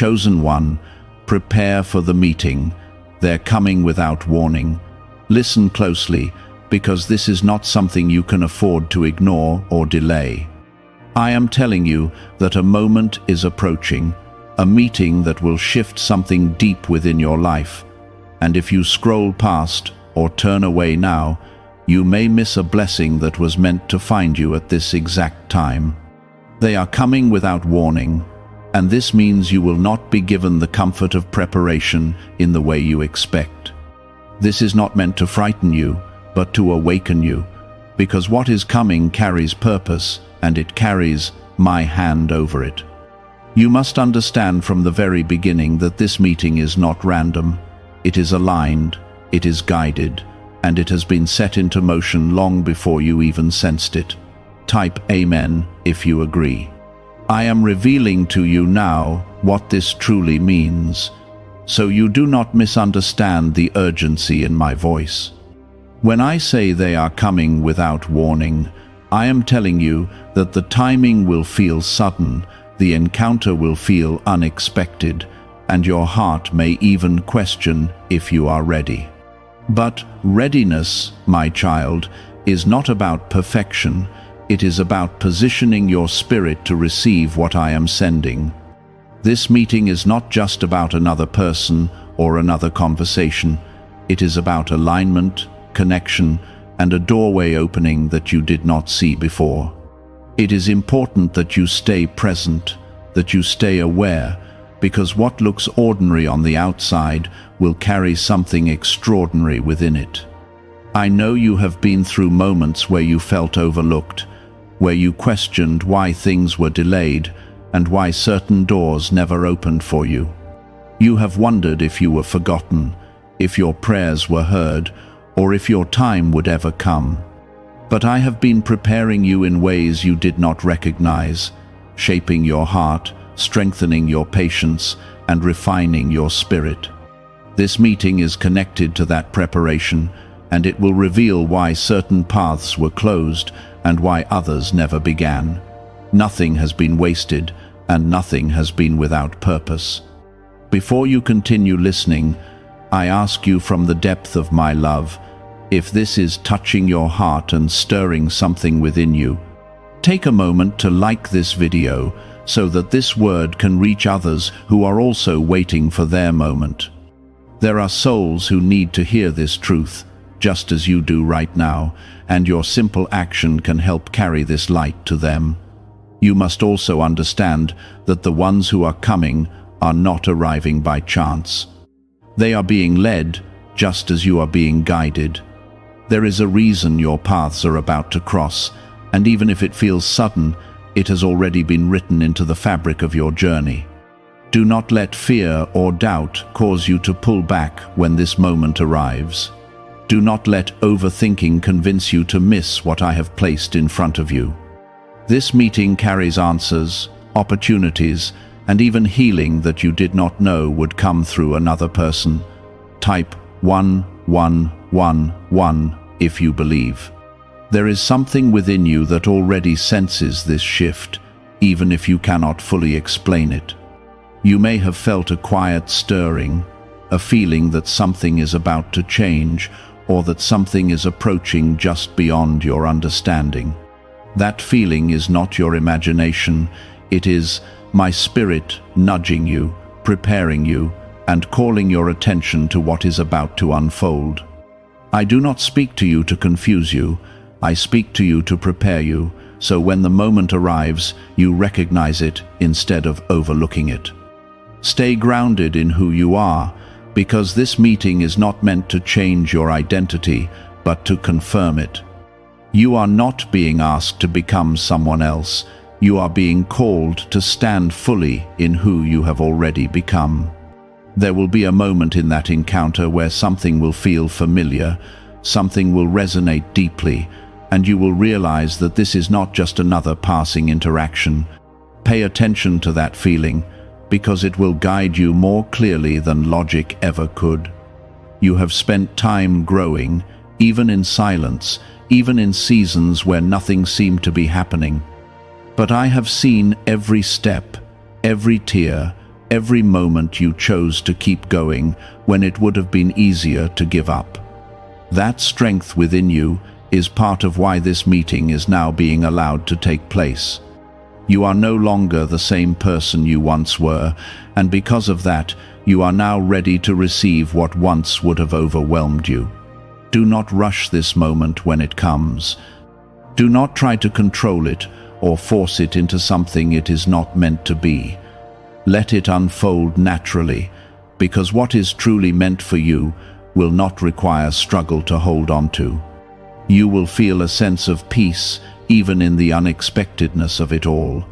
chosen one, prepare for the meeting. They're coming without warning. Listen closely, because this is not something you can afford to ignore or delay. I am telling you that a moment is approaching, a meeting that will shift something deep within your life. And if you scroll past or turn away now, you may miss a blessing that was meant to find you at this exact time. They are coming without warning, and this means you will not be given the comfort of preparation in the way you expect. This is not meant to frighten you, but to awaken you, because what is coming carries purpose, and it carries my hand over it. You must understand from the very beginning that this meeting is not random. It is aligned, it is guided, and it has been set into motion long before you even sensed it. Type Amen if you agree. I am revealing to you now what this truly means, so you do not misunderstand the urgency in my voice. When I say they are coming without warning, I am telling you that the timing will feel sudden, the encounter will feel unexpected, and your heart may even question if you are ready. But readiness, my child, is not about perfection. It is about positioning your spirit to receive what I am sending. This meeting is not just about another person or another conversation. It is about alignment, connection, and a doorway opening that you did not see before. It is important that you stay present, that you stay aware, because what looks ordinary on the outside will carry something extraordinary within it. I know you have been through moments where you felt overlooked, where you questioned why things were delayed and why certain doors never opened for you. You have wondered if you were forgotten, if your prayers were heard, or if your time would ever come. But I have been preparing you in ways you did not recognize, shaping your heart, strengthening your patience, and refining your spirit. This meeting is connected to that preparation, and it will reveal why certain paths were closed and why others never began. Nothing has been wasted, and nothing has been without purpose. Before you continue listening, I ask you from the depth of my love, if this is touching your heart and stirring something within you, take a moment to like this video so that this word can reach others who are also waiting for their moment. There are souls who need to hear this truth, just as you do right now, and your simple action can help carry this light to them. You must also understand that the ones who are coming are not arriving by chance. They are being led just as you are being guided. There is a reason your paths are about to cross, and even if it feels sudden, it has already been written into the fabric of your journey. Do not let fear or doubt cause you to pull back when this moment arrives. Do not let overthinking convince you to miss what I have placed in front of you. This meeting carries answers, opportunities, and even healing that you did not know would come through another person. Type 1111 if you believe. There is something within you that already senses this shift, even if you cannot fully explain it. You may have felt a quiet stirring, a feeling that something is about to change, or that something is approaching just beyond your understanding. That feeling is not your imagination, it is my spirit nudging you, preparing you, and calling your attention to what is about to unfold. I do not speak to you to confuse you, I speak to you to prepare you, so when the moment arrives, you recognize it instead of overlooking it. Stay grounded in who you are, because this meeting is not meant to change your identity, but to confirm it. You are not being asked to become someone else. You are being called to stand fully in who you have already become. There will be a moment in that encounter where something will feel familiar, something will resonate deeply, and you will realize that this is not just another passing interaction. Pay attention to that feeling, because it will guide you more clearly than logic ever could. You have spent time growing, even in silence, even in seasons where nothing seemed to be happening. But I have seen every step, every tear, every moment you chose to keep going when it would have been easier to give up. That strength within you is part of why this meeting is now being allowed to take place. You are no longer the same person you once were, and because of that, you are now ready to receive what once would have overwhelmed you. Do not rush this moment when it comes. Do not try to control it or force it into something it is not meant to be. Let it unfold naturally, because what is truly meant for you will not require struggle to hold on to. You will feel a sense of peace even in the unexpectedness of it all.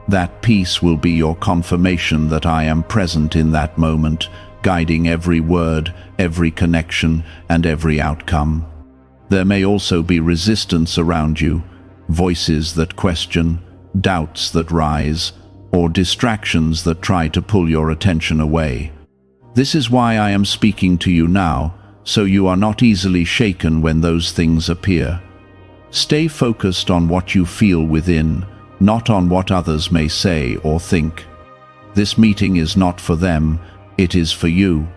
That peace will be your confirmation that I am present in that moment, guiding every word, every connection, and every outcome. There may also be resistance around you, voices that question, doubts that rise, or distractions that try to pull your attention away. This is why I am speaking to you now, so you are not easily shaken when those things appear. Stay focused on what you feel within, not on what others may say or think. This meeting is not for them, it is for you,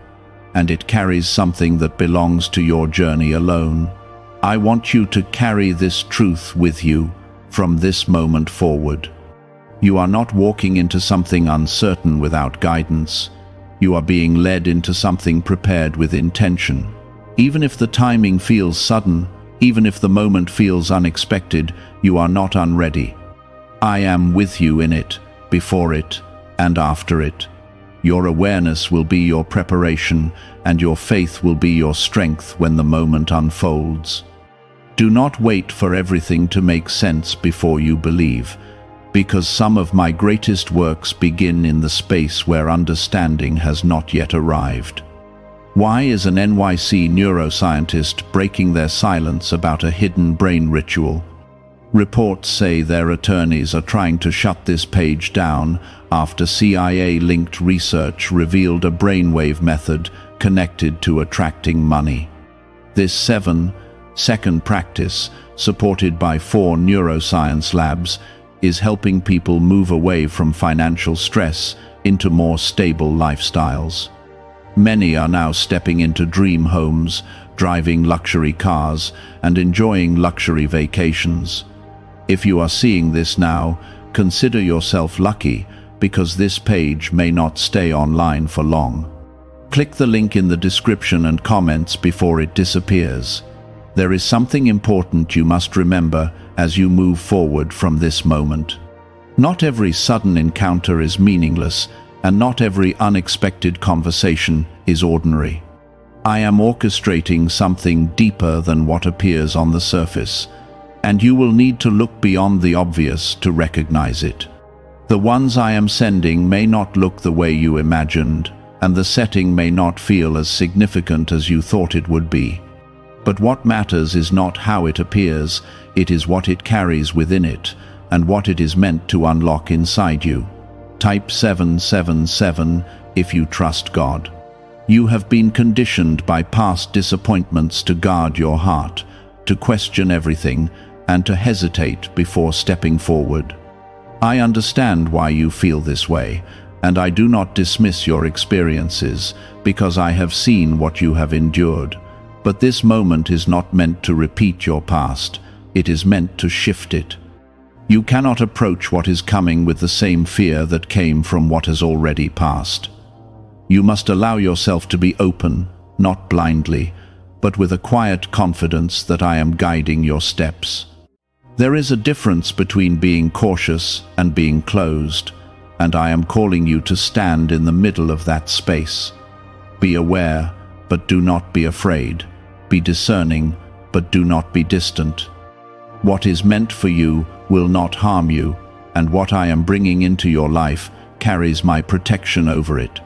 and it carries something that belongs to your journey alone. I want you to carry this truth with you from this moment forward. You are not walking into something uncertain without guidance. You are being led into something prepared with intention. Even if the timing feels sudden, even if the moment feels unexpected, you are not unready. I am with you in it, before it, and after it. Your awareness will be your preparation, and your faith will be your strength when the moment unfolds. Do not wait for everything to make sense before you believe, because some of my greatest works begin in the space where understanding has not yet arrived. Why is an NYC neuroscientist breaking their silence about a hidden brain ritual? Reports say their attorneys are trying to shut this page down after CIA-linked research revealed a brainwave method connected to attracting money. This 7-second practice, supported by 4 neuroscience labs, is helping people move away from financial stress into more stable lifestyles. Many are now stepping into dream homes, driving luxury cars, and enjoying luxury vacations. If you are seeing this now, consider yourself lucky, because this page may not stay online for long. Click the link in the description and comments before it disappears. There is something important you must remember as you move forward from this moment. Not every sudden encounter is meaningless, and not every unexpected conversation is ordinary. I am orchestrating something deeper than what appears on the surface, and you will need to look beyond the obvious to recognize it. The ones I am sending may not look the way you imagined, and the setting may not feel as significant as you thought it would be. But what matters is not how it appears, it is what it carries within it, and what it is meant to unlock inside you. Type 777 if you trust God. You have been conditioned by past disappointments to guard your heart, to question everything, and to hesitate before stepping forward. I understand why you feel this way, and I do not dismiss your experiences, because I have seen what you have endured. But this moment is not meant to repeat your past, it is meant to shift it. You cannot approach what is coming with the same fear that came from what has already passed. You must allow yourself to be open, not blindly, but with a quiet confidence that I am guiding your steps. There is a difference between being cautious and being closed, and I am calling you to stand in the middle of that space. Be aware, but do not be afraid. Be discerning, but do not be distant. What is meant for you will not harm you, and what I am bringing into your life carries my protection over it.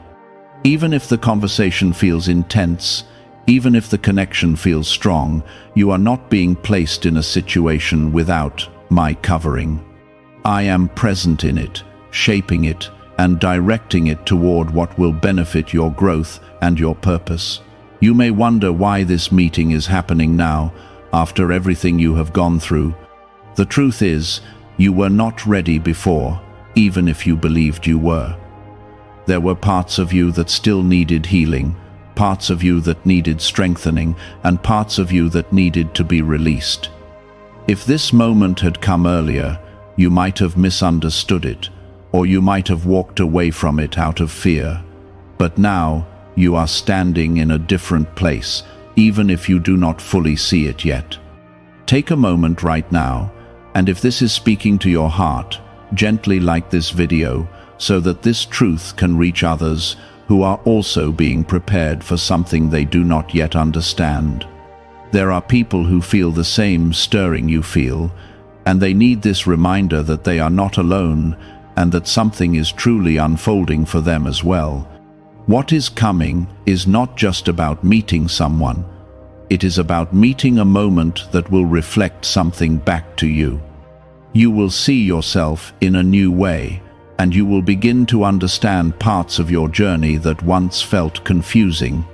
Even if the conversation feels intense, even if the connection feels strong, you are not being placed in a situation without my covering. I am present in it, shaping it, and directing it toward what will benefit your growth and your purpose. You may wonder why this meeting is happening now, after everything you have gone through. The truth is, you were not ready before, even if you believed you were. There were parts of you that still needed healing, parts of you that needed strengthening, and parts of you that needed to be released. If this moment had come earlier, you might have misunderstood it, or you might have walked away from it out of fear. But now, you are standing in a different place, even if you do not fully see it yet. Take a moment right now, and if this is speaking to your heart, gently like this video, so that this truth can reach others who are also being prepared for something they do not yet understand. There are people who feel the same stirring you feel, and they need this reminder that they are not alone and that something is truly unfolding for them as well. What is coming is not just about meeting someone. It is about meeting a moment that will reflect something back to you. You will see yourself in a new way, and you will begin to understand parts of your journey that once felt confusing.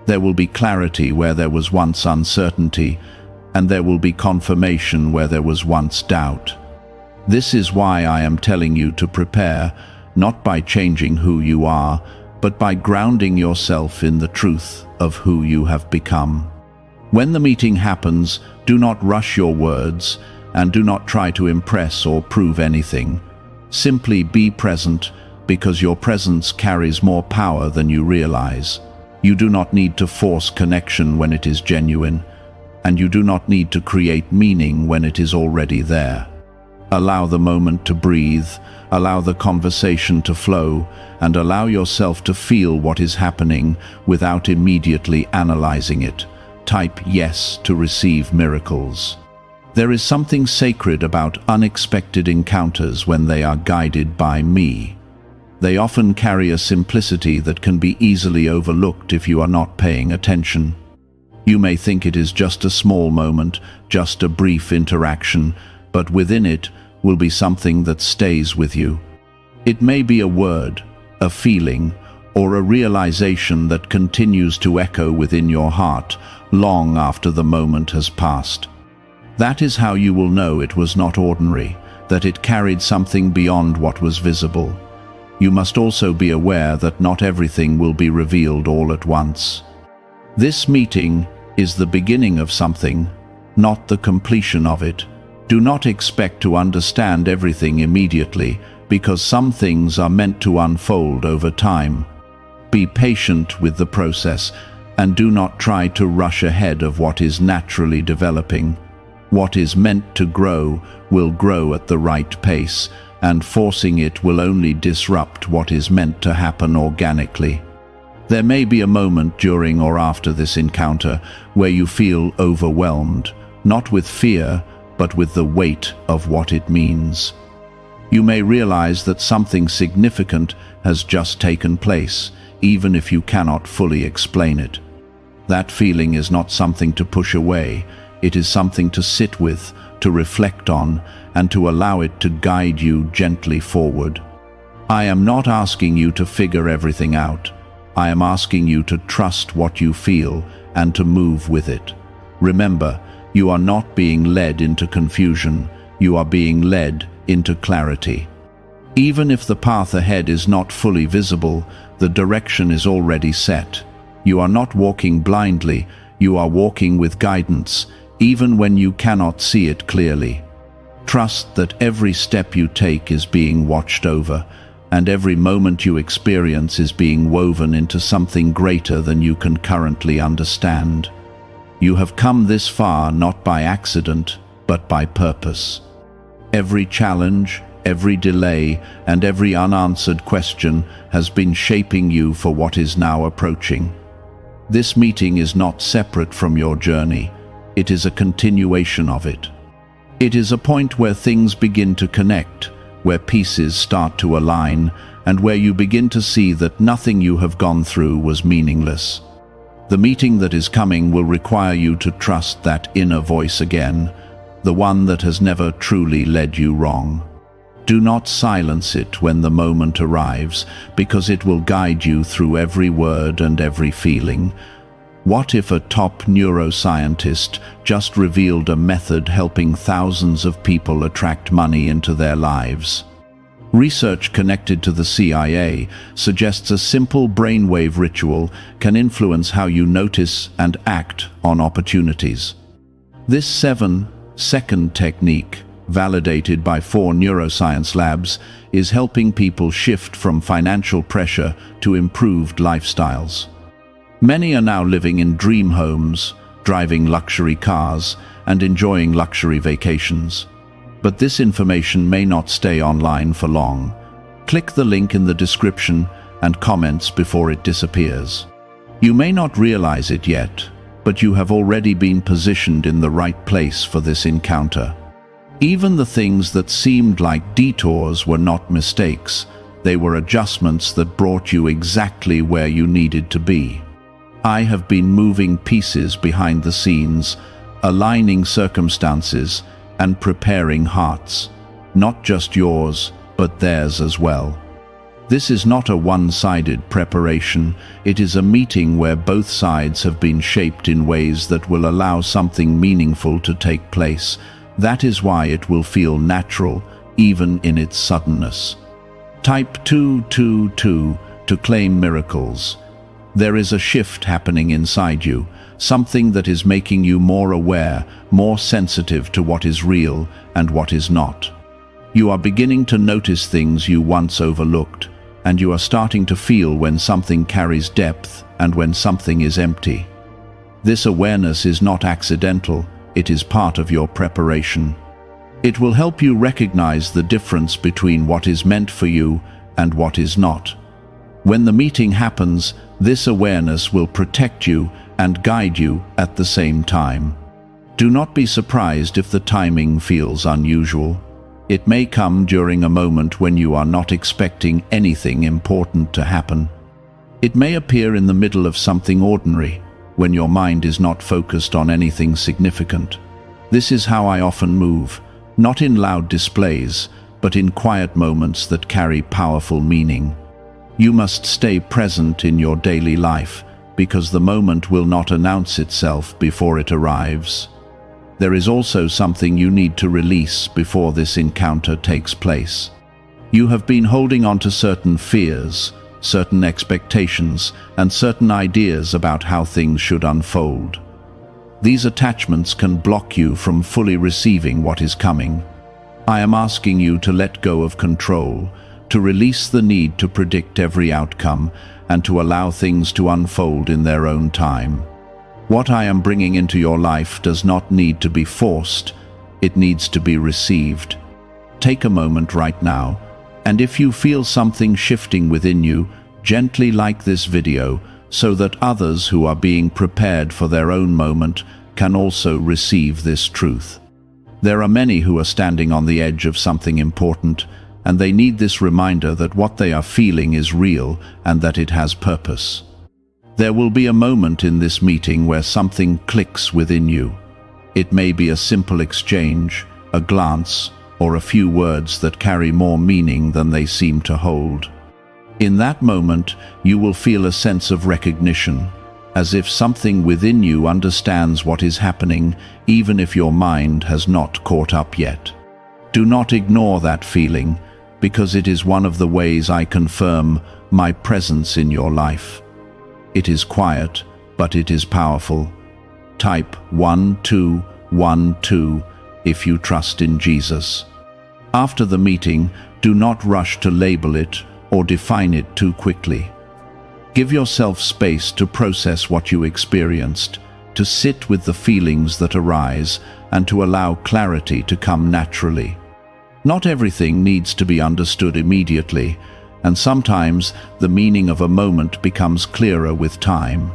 There will be clarity where there was once uncertainty, and there will be confirmation where there was once doubt. This is why I am telling you to prepare, not by changing who you are, but by grounding yourself in the truth of who you have become. When the meeting happens, do not rush your words, and do not try to impress or prove anything. Simply be present, because your presence carries more power than you realize. You do not need to force connection when it is genuine, and you do not need to create meaning when it is already there. Allow the moment to breathe, allow the conversation to flow, and allow yourself to feel what is happening without immediately analyzing it. Type yes to receive miracles. There is something sacred about unexpected encounters when they are guided by me. They often carry a simplicity that can be easily overlooked if you are not paying attention. You may think it is just a small moment, just a brief interaction, but within it will be something that stays with you. It may be a word, a feeling, or a realization that continues to echo within your heart long after the moment has passed. That is how you will know it was not ordinary, that it carried something beyond what was visible. You must also be aware that not everything will be revealed all at once. This meeting is the beginning of something, not the completion of it. Do not expect to understand everything immediately, because some things are meant to unfold over time. Be patient with the process, and do not try to rush ahead of what is naturally developing. What is meant to grow will grow at the right pace, and forcing it will only disrupt what is meant to happen organically. There may be a moment during or after this encounter where you feel overwhelmed, not with fear, but with the weight of what it means. You may realize that something significant has just taken place, even if you cannot fully explain it. That feeling is not something to push away. It is something to sit with, to reflect on, and to allow it to guide you gently forward. I am not asking you to figure everything out. I am asking you to trust what you feel and to move with it. Remember, you are not being led into confusion. You are being led into clarity. Even if the path ahead is not fully visible, the direction is already set. You are not walking blindly. You are walking with guidance, even when you cannot see it clearly. Trust that every step you take is being watched over, and every moment you experience is being woven into something greater than you can currently understand. You have come this far not by accident, but by purpose. Every challenge, every delay, and every unanswered question has been shaping you for what is now approaching. This meeting is not separate from your journey. It is a continuation of it. It is a point where things begin to connect, where pieces start to align, and where you begin to see that nothing you have gone through was meaningless. The meeting that is coming will require you to trust that inner voice again, the one that has never truly led you wrong. Do not silence it when the moment arrives, because it will guide you through every word and every feeling. What if a top neuroscientist just revealed a method helping thousands of people attract money into their lives? Research connected to the CIA suggests a simple brainwave ritual can influence how you notice and act on opportunities. This 7-second technique, validated by 4 neuroscience labs, is helping people shift from financial pressure to improved lifestyles. Many are now living in dream homes, driving luxury cars, and enjoying luxury vacations. But this information may not stay online for long. Click the link in the description and comments before it disappears. You may not realize it yet, but you have already been positioned in the right place for this encounter. Even the things that seemed like detours were not mistakes. They were adjustments that brought you exactly where you needed to be. I have been moving pieces behind the scenes, aligning circumstances, and preparing hearts, not just yours, but theirs as well. This is not a one-sided preparation. It is a meeting where both sides have been shaped in ways that will allow something meaningful to take place. That is why it will feel natural, even in its suddenness. Type 222 to claim miracles. There is a shift happening inside you, something that is making you more aware, more sensitive to what is real and what is not. You are beginning to notice things you once overlooked, and you are starting to feel when something carries depth and when something is empty. This awareness is not accidental, it is part of your preparation. It will help you recognize the difference between what is meant for you and what is not. When the meeting happens, this awareness will protect you and guide you at the same time. Do not be surprised if the timing feels unusual. It may come during a moment when you are not expecting anything important to happen. It may appear in the middle of something ordinary, when your mind is not focused on anything significant. This is how I often move, not in loud displays, but in quiet moments that carry powerful meaning. You must stay present in your daily life, because the moment will not announce itself before it arrives. There is also something you need to release before this encounter takes place. You have been holding on to certain fears, certain expectations, and certain ideas about how things should unfold. These attachments can block you from fully receiving what is coming. I am asking you to let go of control, to release the need to predict every outcome, and to allow things to unfold in their own time. What I am bringing into your life does not need to be forced, it needs to be received. Take a moment right now, and if you feel something shifting within you, gently like this video so that others who are being prepared for their own moment can also receive this truth. There are many who are standing on the edge of something important, and they need this reminder that what they are feeling is real and that it has purpose. There will be a moment in this meeting where something clicks within you. It may be a simple exchange, a glance, or a few words that carry more meaning than they seem to hold. In that moment, you will feel a sense of recognition, as if something within you understands what is happening, even if your mind has not caught up yet. Do not ignore that feeling, because it is one of the ways I confirm my presence in your life. It is quiet, but it is powerful. Type 1212 if you trust in Jesus. After the meeting, do not rush to label it or define it too quickly. Give yourself space to process what you experienced, to sit with the feelings that arise, and to allow clarity to come naturally. Not everything needs to be understood immediately, and sometimes the meaning of a moment becomes clearer with time.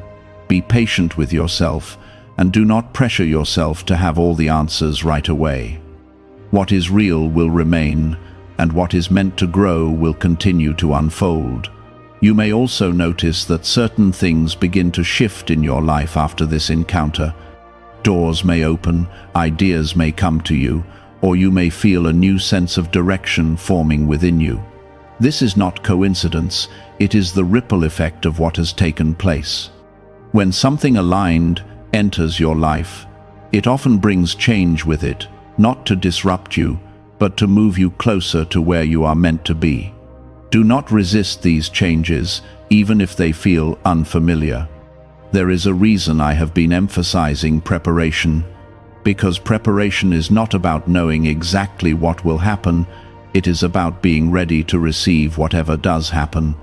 Be patient with yourself, and do not pressure yourself to have all the answers right away. What is real will remain, and what is meant to grow will continue to unfold. You may also notice that certain things begin to shift in your life after this encounter. Doors may open, ideas may come to you, or you may feel a new sense of direction forming within you. This is not coincidence, it is the ripple effect of what has taken place. When something aligned enters your life, it often brings change with it, not to disrupt you, but to move you closer to where you are meant to be. Do not resist these changes, even if they feel unfamiliar. There is a reason I have been emphasizing preparation, because preparation is not about knowing exactly what will happen, it is about being ready to receive whatever does happen.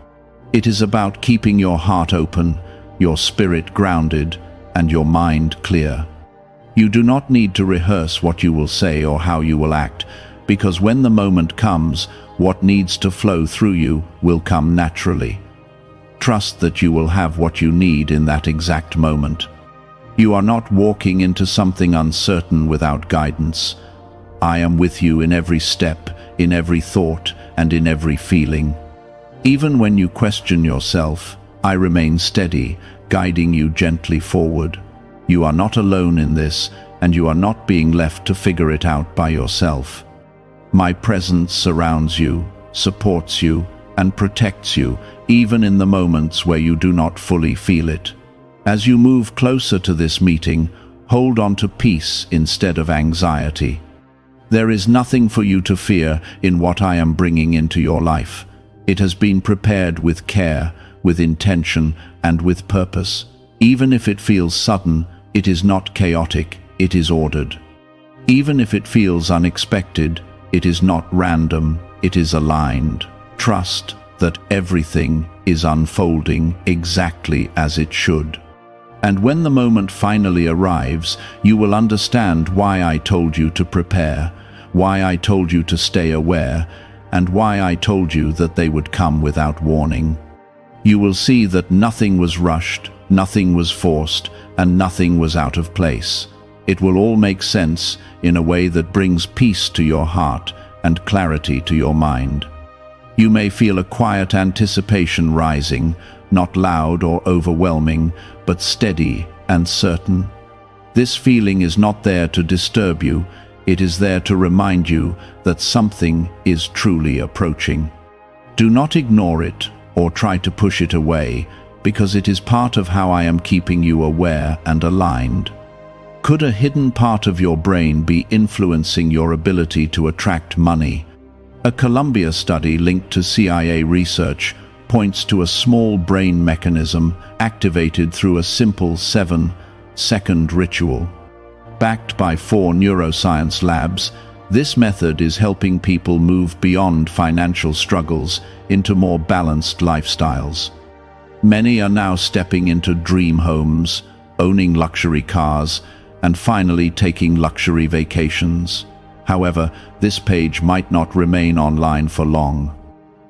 It is about keeping your heart open, your spirit grounded, and your mind clear. You do not need to rehearse what you will say or how you will act, because when the moment comes, what needs to flow through you will come naturally. Trust that you will have what you need in that exact moment. You are not walking into something uncertain without guidance. I am with you in every step, in every thought, and in every feeling. Even when you question yourself, I remain steady, guiding you gently forward. You are not alone in this, and you are not being left to figure it out by yourself. My presence surrounds you, supports you, and protects you, even in the moments where you do not fully feel it. As you move closer to this meeting, hold on to peace instead of anxiety. There is nothing for you to fear in what I am bringing into your life. It has been prepared with care, with intention, and with purpose. Even if it feels sudden, it is not chaotic, it is ordered. Even if it feels unexpected, it is not random, it is aligned. Trust that everything is unfolding exactly as it should. And when the moment finally arrives, you will understand why I told you to prepare, why I told you to stay aware, and why I told you that they would come without warning. You will see that nothing was rushed, nothing was forced, and nothing was out of place. It will all make sense in a way that brings peace to your heart and clarity to your mind. You may feel a quiet anticipation rising, not loud or overwhelming, but steady and certain. This feeling is not there to disturb you, it is there to remind you that something is truly approaching. Do not ignore it or try to push it away, because it is part of how I am keeping you aware and aligned. Could a hidden part of your brain be influencing your ability to attract money? A Columbia study linked to CIA research points to a small brain mechanism activated through a simple 7-second ritual. Backed by 4 neuroscience labs, this method is helping people move beyond financial struggles into more balanced lifestyles. Many are now stepping into dream homes, owning luxury cars, and finally taking luxury vacations. However, this page might not remain online for long.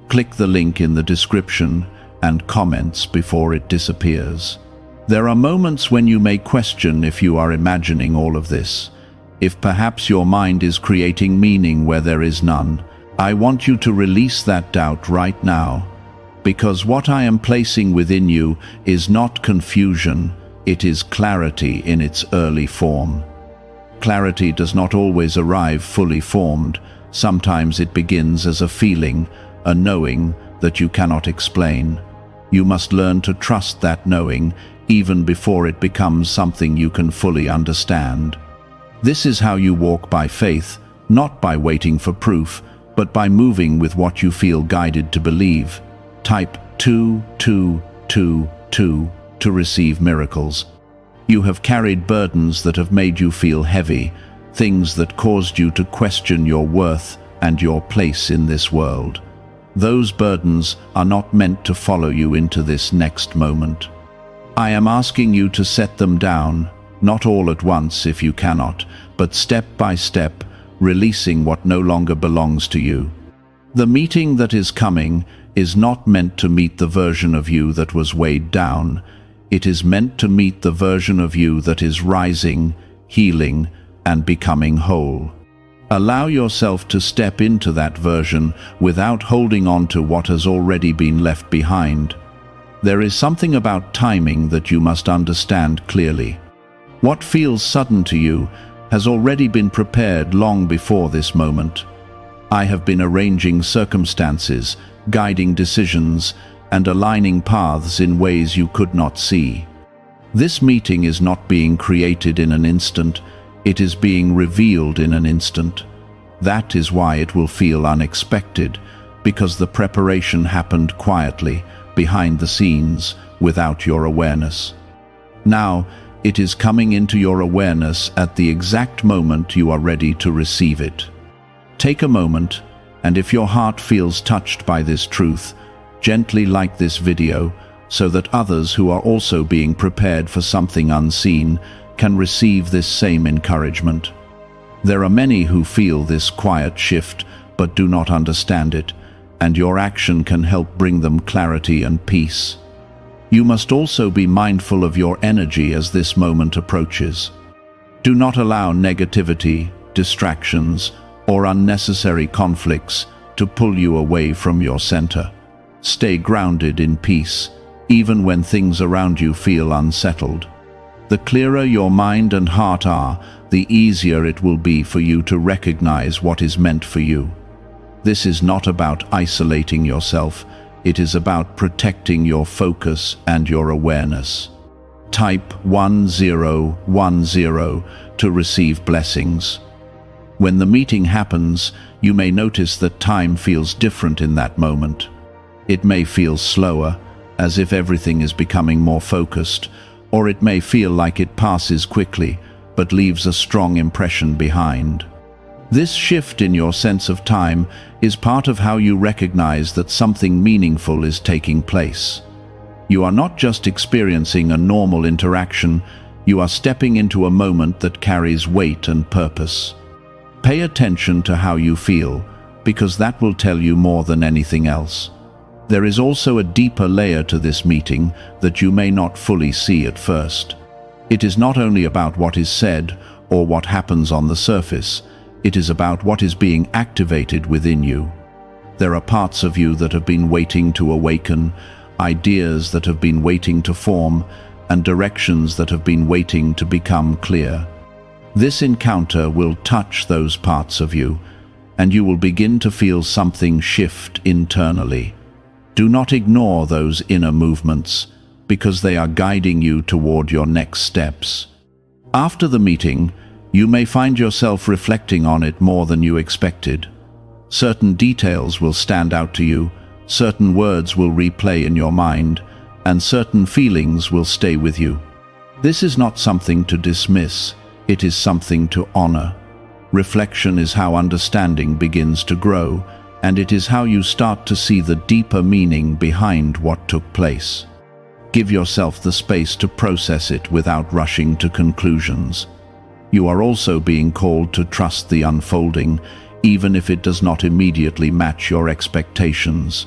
Click the link in the description and comments before it disappears. There are moments when you may question if you are imagining all of this, if perhaps your mind is creating meaning where there is none. I want you to release that doubt right now, because what I am placing within you is not confusion, it is clarity in its early form. Clarity does not always arrive fully formed. Sometimes it begins as a feeling, a knowing that you cannot explain. You must learn to trust that knowing, even before it becomes something you can fully understand. This is how you walk by faith, not by waiting for proof, but by moving with what you feel guided to believe. Type 2222 to receive miracles. You have carried burdens that have made you feel heavy, things that caused you to question your worth and your place in this world. Those burdens are not meant to follow you into this next moment. I am asking you to set them down, not all at once if you cannot, but step by step, releasing what no longer belongs to you. The meeting that is coming is not meant to meet the version of you that was weighed down. It is meant to meet the version of you that is rising, healing, and becoming whole. Allow yourself to step into that version without holding on to what has already been left behind. There is something about timing that you must understand clearly. What feels sudden to you has already been prepared long before this moment. I have been arranging circumstances, guiding decisions, and aligning paths in ways you could not see. This meeting is not being created in an instant, it is being revealed in an instant. That is why it will feel unexpected, because the preparation happened quietly, behind the scenes, without your awareness. Now, it is coming into your awareness at the exact moment you are ready to receive it. Take a moment, and if your heart feels touched by this truth, gently like this video so that others who are also being prepared for something unseen can receive this same encouragement. There are many who feel this quiet shift but do not understand it, and your action can help bring them clarity and peace. You must also be mindful of your energy as this moment approaches. Do not allow negativity, distractions, or unnecessary conflicts to pull you away from your center. Stay grounded in peace, even when things around you feel unsettled. The clearer your mind and heart are, the easier it will be for you to recognize what is meant for you. This is not about isolating yourself. It is about protecting your focus and your awareness. Type 1010 to receive blessings. When the meeting happens, you may notice that time feels different in that moment. It may feel slower, as if everything is becoming more focused, or it may feel like it passes quickly, but leaves a strong impression behind. This shift in your sense of time is part of how you recognize that something meaningful is taking place. You are not just experiencing a normal interaction, you are stepping into a moment that carries weight and purpose. Pay attention to how you feel, because that will tell you more than anything else. There is also a deeper layer to this meeting that you may not fully see at first. It is not only about what is said or what happens on the surface. It is about what is being activated within you. There are parts of you that have been waiting to awaken, ideas that have been waiting to form, and directions that have been waiting to become clear. This encounter will touch those parts of you, and you will begin to feel something shift internally. Do not ignore those inner movements, because they are guiding you toward your next steps. After the meeting, you may find yourself reflecting on it more than you expected. Certain details will stand out to you, certain words will replay in your mind, and certain feelings will stay with you. This is not something to dismiss, it is something to honor. Reflection is how understanding begins to grow, and it is how you start to see the deeper meaning behind what took place. Give yourself the space to process it without rushing to conclusions. You are also being called to trust the unfolding, even if it does not immediately match your expectations.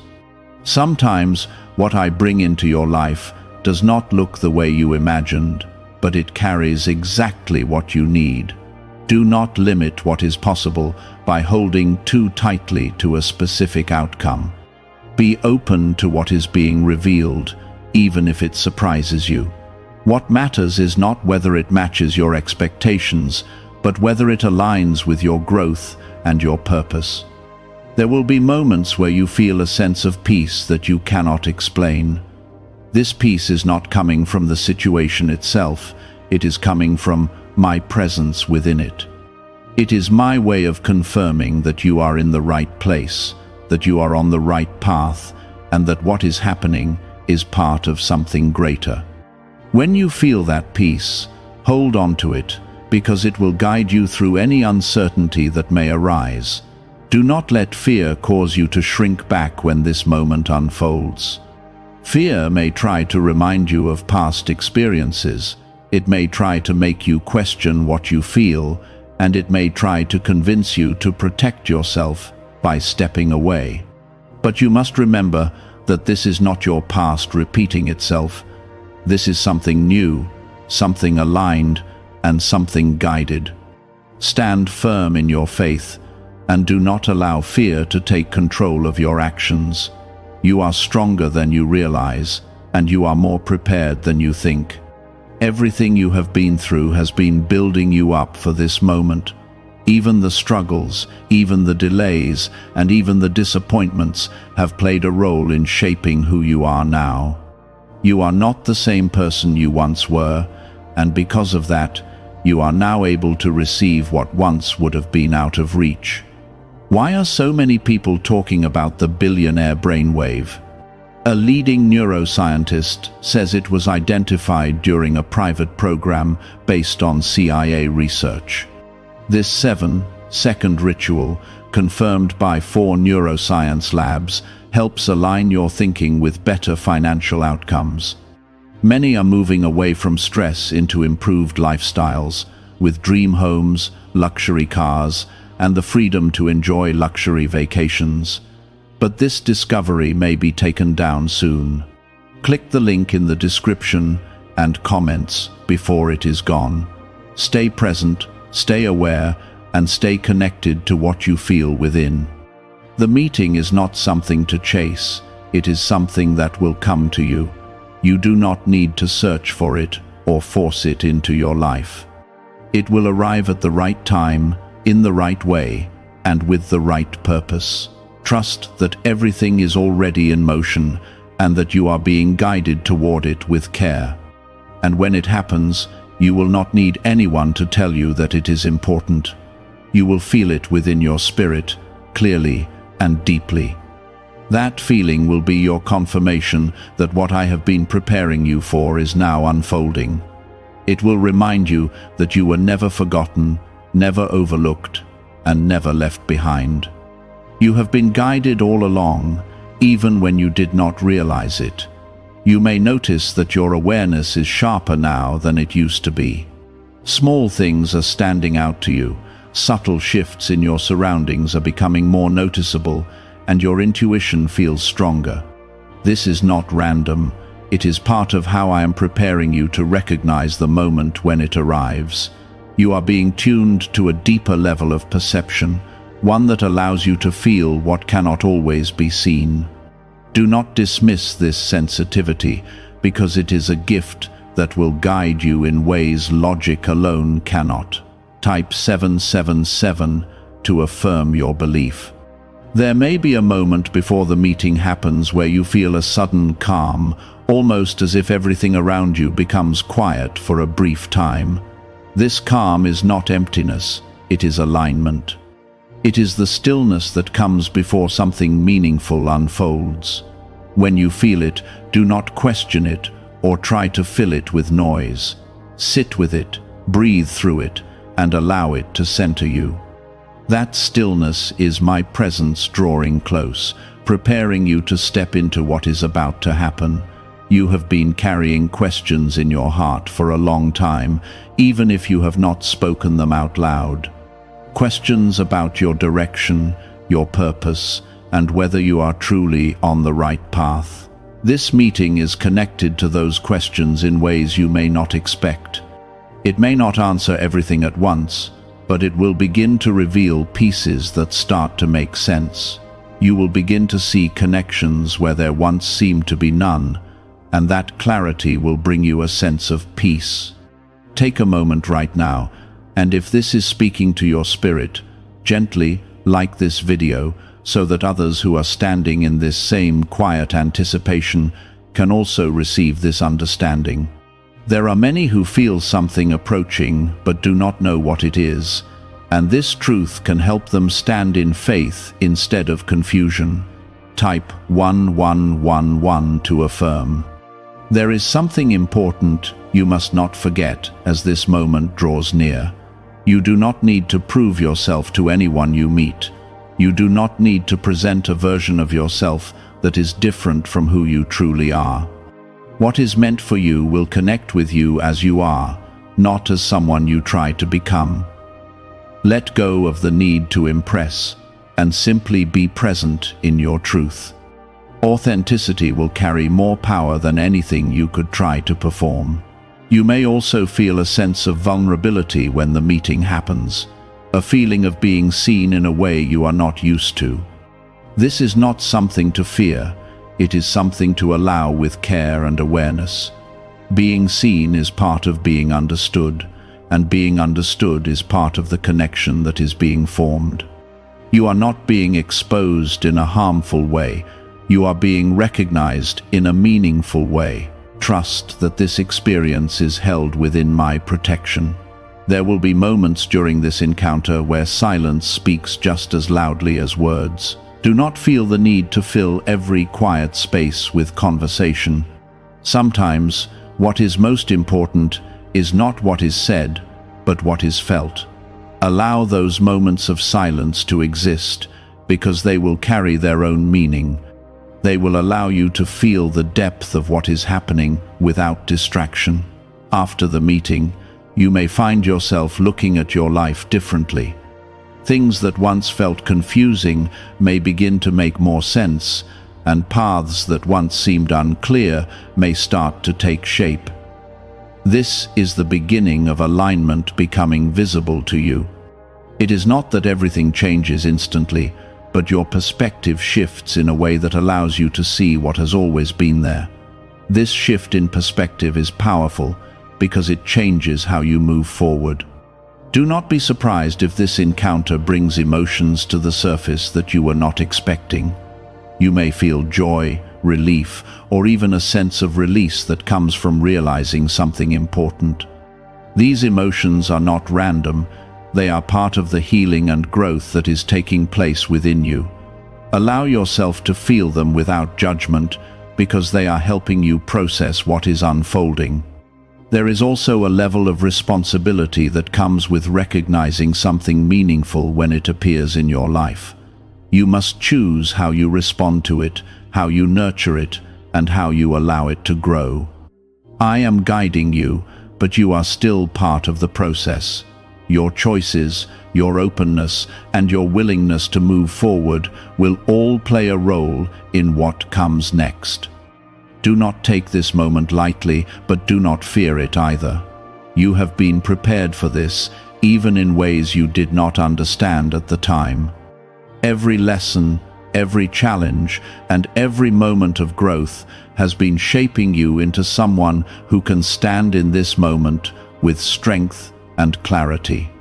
Sometimes what I bring into your life does not look the way you imagined, but it carries exactly what you need. Do not limit what is possible by holding too tightly to a specific outcome. Be open to what is being revealed, even if it surprises you. What matters is not whether it matches your expectations, but whether it aligns with your growth and your purpose. There will be moments where you feel a sense of peace that you cannot explain. This peace is not coming from the situation itself, it is coming from my presence within it. It is my way of confirming that you are in the right place, that you are on the right path, and that what is happening is part of something greater. When you feel that peace, hold on to it, because it will guide you through any uncertainty that may arise. Do not let fear cause you to shrink back when this moment unfolds. Fear may try to remind you of past experiences. It may try to make you question what you feel, and it may try to convince you to protect yourself by stepping away. But you must remember that this is not your past repeating itself. This is something new, something aligned, and something guided. Stand firm in your faith, and do not allow fear to take control of your actions. You are stronger than you realize, and you are more prepared than you think. Everything you have been through has been building you up for this moment. Even the struggles, even the delays, and even the disappointments have played a role in shaping who you are now. You are not the same person you once were, and because of that, you are now able to receive what once would have been out of reach. Why are so many people talking about the billionaire brainwave? A leading neuroscientist says it was identified during a private program based on CIA research. This 7-second ritual, confirmed by 4 neuroscience labs, helps align your thinking with better financial outcomes. Many are moving away from stress into improved lifestyles, with dream homes, luxury cars, and the freedom to enjoy luxury vacations. But this discovery may be taken down soon. Click the link in the description and comments before it is gone. Stay present, stay aware, and stay connected to what you feel within. The meeting is not something to chase, it is something that will come to you. You do not need to search for it or force it into your life. It will arrive at the right time, in the right way, and with the right purpose. Trust that everything is already in motion and that you are being guided toward it with care. And when it happens, you will not need anyone to tell you that it is important. You will feel it within your spirit, clearly and deeply. That feeling will be your confirmation that what I have been preparing you for is now unfolding. It will remind you that you were never forgotten, never overlooked, and never left behind. You have been guided all along, even when you did not realize it. You may notice that your awareness is sharper now than it used to be. Small things are standing out to you, subtle shifts in your surroundings are becoming more noticeable, and your intuition feels stronger. This is not random, it is part of how I am preparing you to recognize the moment when it arrives. You are being tuned to a deeper level of perception, one that allows you to feel what cannot always be seen. Do not dismiss this sensitivity, because it is a gift that will guide you in ways logic alone cannot. Type 777 to affirm your belief. There may be a moment before the meeting happens where you feel a sudden calm, almost as if everything around you becomes quiet for a brief time. This calm is not emptiness, it is alignment. It is the stillness that comes before something meaningful unfolds. When you feel it, do not question it or try to fill it with noise. Sit with it, breathe through it, and allow it to center you. That stillness is my presence drawing close, preparing you to step into what is about to happen. You have been carrying questions in your heart for a long time, even if you have not spoken them out loud. Questions about your direction, your purpose, and whether you are truly on the right path. This meeting is connected to those questions in ways you may not expect. It may not answer everything at once, but it will begin to reveal pieces that start to make sense. You will begin to see connections where there once seemed to be none, and that clarity will bring you a sense of peace. Take a moment right now, and if this is speaking to your spirit, gently like this video so that others who are standing in this same quiet anticipation can also receive this understanding. There are many who feel something approaching but do not know what it is, and this truth can help them stand in faith instead of confusion. Type 1111 to affirm. There is something important you must not forget as this moment draws near. You do not need to prove yourself to anyone you meet. You do not need to present a version of yourself that is different from who you truly are. What is meant for you will connect with you as you are, not as someone you try to become. Let go of the need to impress and simply be present in your truth. Authenticity will carry more power than anything you could try to perform. You may also feel a sense of vulnerability when the meeting happens, a feeling of being seen in a way you are not used to. This is not something to fear, it is something to allow with care and awareness. Being seen is part of being understood, and being understood is part of the connection that is being formed. You are not being exposed in a harmful way, you are being recognized in a meaningful way. Trust that this experience is held within my protection. There will be moments during this encounter where silence speaks just as loudly as words. Do not feel the need to fill every quiet space with conversation. Sometimes, what is most important is not what is said, but what is felt. Allow those moments of silence to exist, because they will carry their own meaning. They will allow you to feel the depth of what is happening without distraction. After the meeting, you may find yourself looking at your life differently. Things that once felt confusing may begin to make more sense, and paths that once seemed unclear may start to take shape. This is the beginning of alignment becoming visible to you. It is not that everything changes instantly, but your perspective shifts in a way that allows you to see what has always been there. This shift in perspective is powerful because it changes how you move forward. Do not be surprised if this encounter brings emotions to the surface that you were not expecting. You may feel joy, relief, or even a sense of release that comes from realizing something important. These emotions are not random. They are part of the healing and growth that is taking place within you. Allow yourself to feel them without judgment, because they are helping you process what is unfolding. There is also a level of responsibility that comes with recognizing something meaningful when it appears in your life. You must choose how you respond to it, how you nurture it, and how you allow it to grow. I am guiding you, but you are still part of the process. Your choices, your openness, and your willingness to move forward will all play a role in what comes next. Do not take this moment lightly, but do not fear it either. You have been prepared for this, even in ways you did not understand at the time. Every lesson, every challenge, and every moment of growth has been shaping you into someone who can stand in this moment with strength and clarity.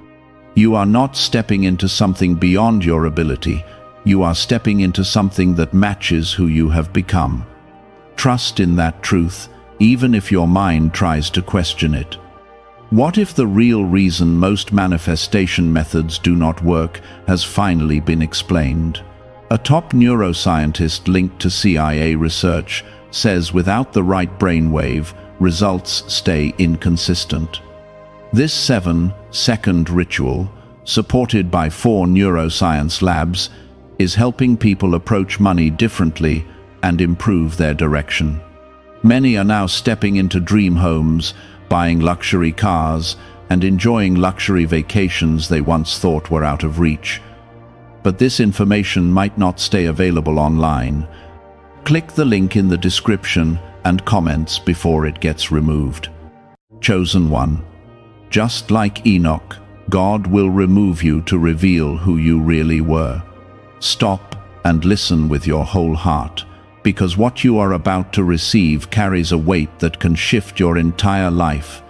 You are not stepping into something beyond your ability. You are stepping into something that matches who you have become. Trust in that truth, even if your mind tries to question it. What if the real reason most manifestation methods do not work has finally been explained? A top neuroscientist linked to CIA research says without the right brainwave, results stay inconsistent. This 7-second ritual, supported by 4 neuroscience labs, is helping people approach money differently and improve their direction. Many are now stepping into dream homes, buying luxury cars, and enjoying luxury vacations they once thought were out of reach. But this information might not stay available online. Click the link in the description and comments before it gets removed. Chosen one. Just like Enoch, God will remove you to reveal who you really were. Stop and listen with your whole heart, because what you are about to receive carries a weight that can shift your entire life.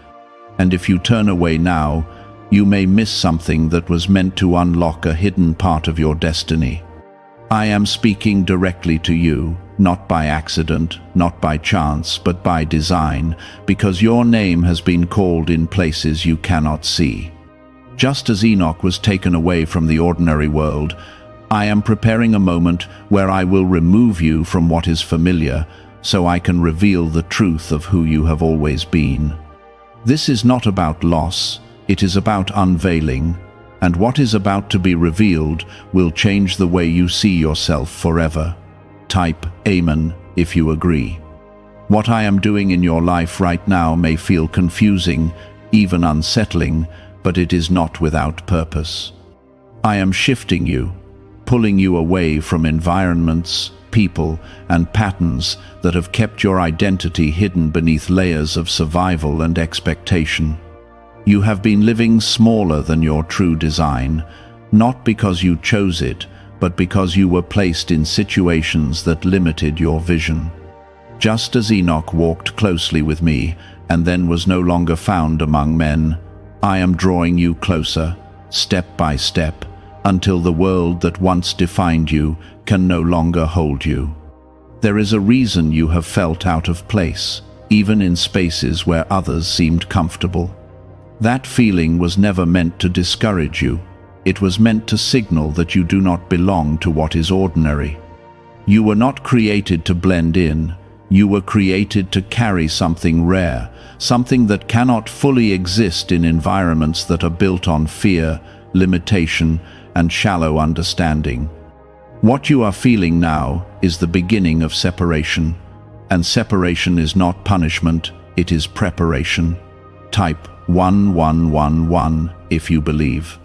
And if you turn away now, you may miss something that was meant to unlock a hidden part of your destiny. I am speaking directly to you, not by accident, not by chance, but by design, because your name has been called in places you cannot see. Just as Enoch was taken away from the ordinary world, I am preparing a moment where I will remove you from what is familiar, so I can reveal the truth of who you have always been. This is not about loss, it is about unveiling, and what is about to be revealed will change the way you see yourself forever. Type Amen if you agree. What I am doing in your life right now may feel confusing, even unsettling, but it is not without purpose. I am shifting you, pulling you away from environments, people, and patterns that have kept your identity hidden beneath layers of survival and expectation. You have been living smaller than your true design, not because you chose it, but because you were placed in situations that limited your vision. Just as Enoch walked closely with me and then was no longer found among men, I am drawing you closer, step by step, until the world that once defined you can no longer hold you. There is a reason you have felt out of place, even in spaces where others seemed comfortable. That feeling was never meant to discourage you. It was meant to signal that you do not belong to what is ordinary. You were not created to blend in. You were created to carry something rare, something that cannot fully exist in environments that are built on fear, limitation, and shallow understanding. What you are feeling now is the beginning of separation. And separation is not punishment, it is preparation. Type 1111 if you believe.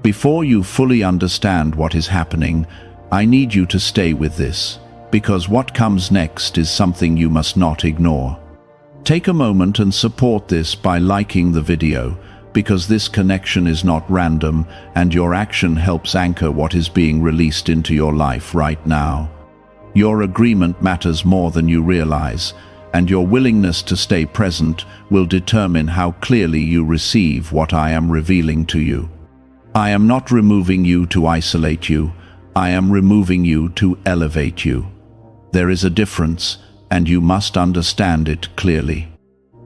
Before you fully understand what is happening, I need you to stay with this, because what comes next is something you must not ignore. Take a moment and support this by liking the video, because this connection is not random and your action helps anchor what is being released into your life right now. Your agreement matters more than you realize, and your willingness to stay present will determine how clearly you receive what I am revealing to you. I am not removing you to isolate you. I am removing you to elevate you. There is a difference, and you must understand it clearly.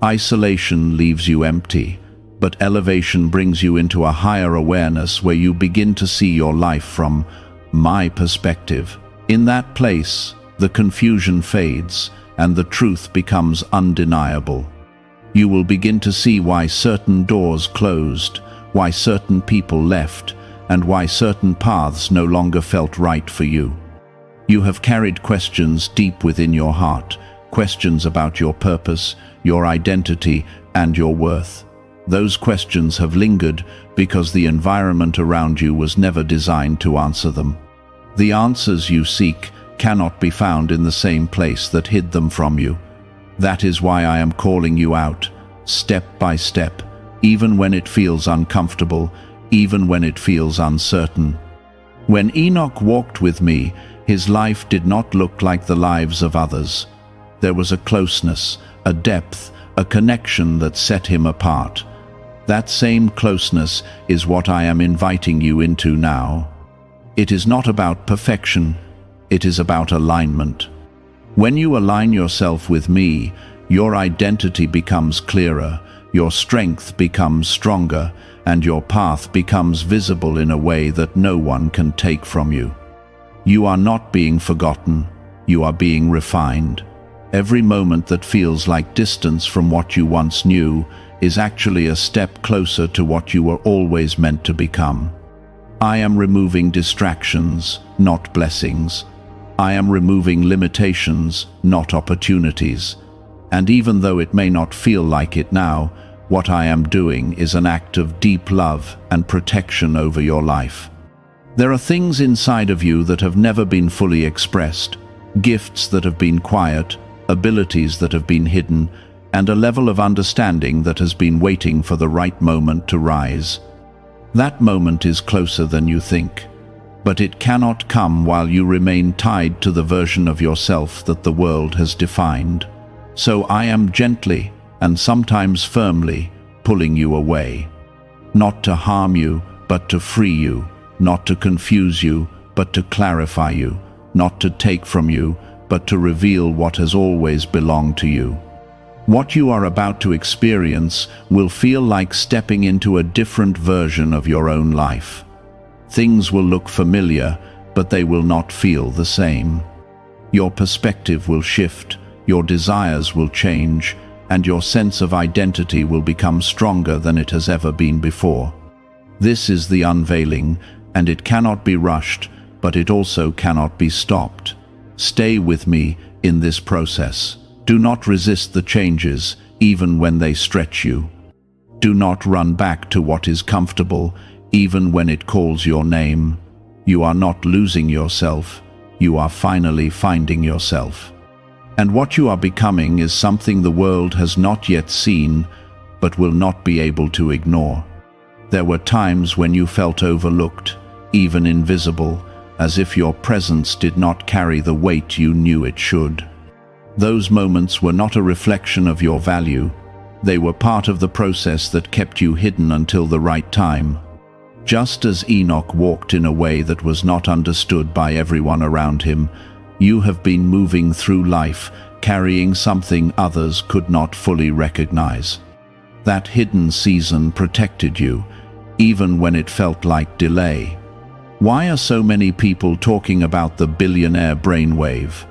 Isolation leaves you empty, but elevation brings you into a higher awareness where you begin to see your life from my perspective. In that place, the confusion fades, and the truth becomes undeniable. You will begin to see why certain doors closed, why certain people left, and why certain paths no longer felt right for you. You have carried questions deep within your heart, questions about your purpose, your identity, and your worth. Those questions have lingered because the environment around you was never designed to answer them. The answers you seek cannot be found in the same place that hid them from you. That is why I am calling you out, step by step, even when it feels uncomfortable, even when it feels uncertain. When Enoch walked with me, his life did not look like the lives of others. There was a closeness, a depth, a connection that set him apart. That same closeness is what I am inviting you into now. It is not about perfection, it is about alignment. When you align yourself with me, your identity becomes clearer, your strength becomes stronger, and your path becomes visible in a way that no one can take from you. You are not being forgotten, you are being refined. Every moment that feels like distance from what you once knew is actually a step closer to what you were always meant to become. I am removing distractions, not blessings. I am removing limitations, not opportunities. And even though it may not feel like it now, what I am doing is an act of deep love and protection over your life. There are things inside of you that have never been fully expressed, gifts that have been quiet, abilities that have been hidden, and a level of understanding that has been waiting for the right moment to rise. That moment is closer than you think, but it cannot come while you remain tied to the version of yourself that the world has defined. So I am gently, and sometimes firmly, pulling you away. Not to harm you, but to free you. Not to confuse you, but to clarify you. Not to take from you, but to reveal what has always belonged to you. What you are about to experience will feel like stepping into a different version of your own life. Things will look familiar, but they will not feel the same. Your perspective will shift, your desires will change, and your sense of identity will become stronger than it has ever been before. This is the unveiling, and it cannot be rushed, but it also cannot be stopped. Stay with me in this process. Do not resist the changes, even when they stretch you. Do not run back to what is comfortable, even when it calls your name. You are not losing yourself, you are finally finding yourself. And what you are becoming is something the world has not yet seen, but will not be able to ignore. There were times when you felt overlooked, even invisible, as if your presence did not carry the weight you knew it should. Those moments were not a reflection of your value. They were part of the process that kept you hidden until the right time. Just as Enoch walked in a way that was not understood by everyone around him, you have been moving through life, carrying something others could not fully recognize. That hidden season protected you, even when it felt like delay. Why are so many people talking about the billionaire brainwave?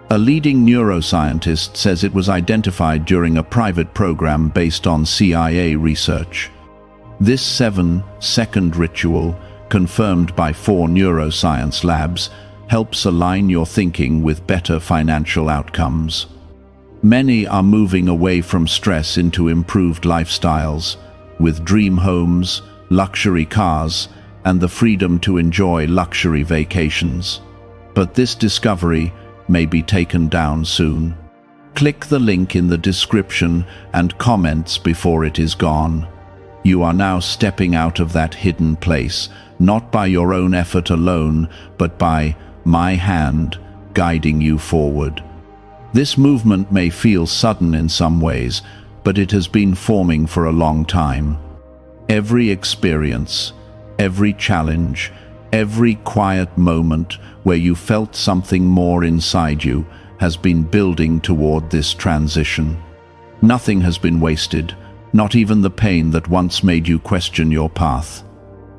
A leading neuroscientist says it was identified during a private program based on CIA research. This 7-second ritual, confirmed by 4 neuroscience labs, helps align your thinking with better financial outcomes. Many are moving away from stress into improved lifestyles, with dream homes, luxury cars, and the freedom to enjoy luxury vacations. But this discovery may be taken down soon. Click the link in the description and comments before it is gone. You are now stepping out of that hidden place, not by your own effort alone, but by my hand guiding you forward. This movement may feel sudden in some ways, but it has been forming for a long time. Every experience, every challenge, every quiet moment where you felt something more inside you has been building toward this transition. Nothing has been wasted, not even the pain that once made you question your path.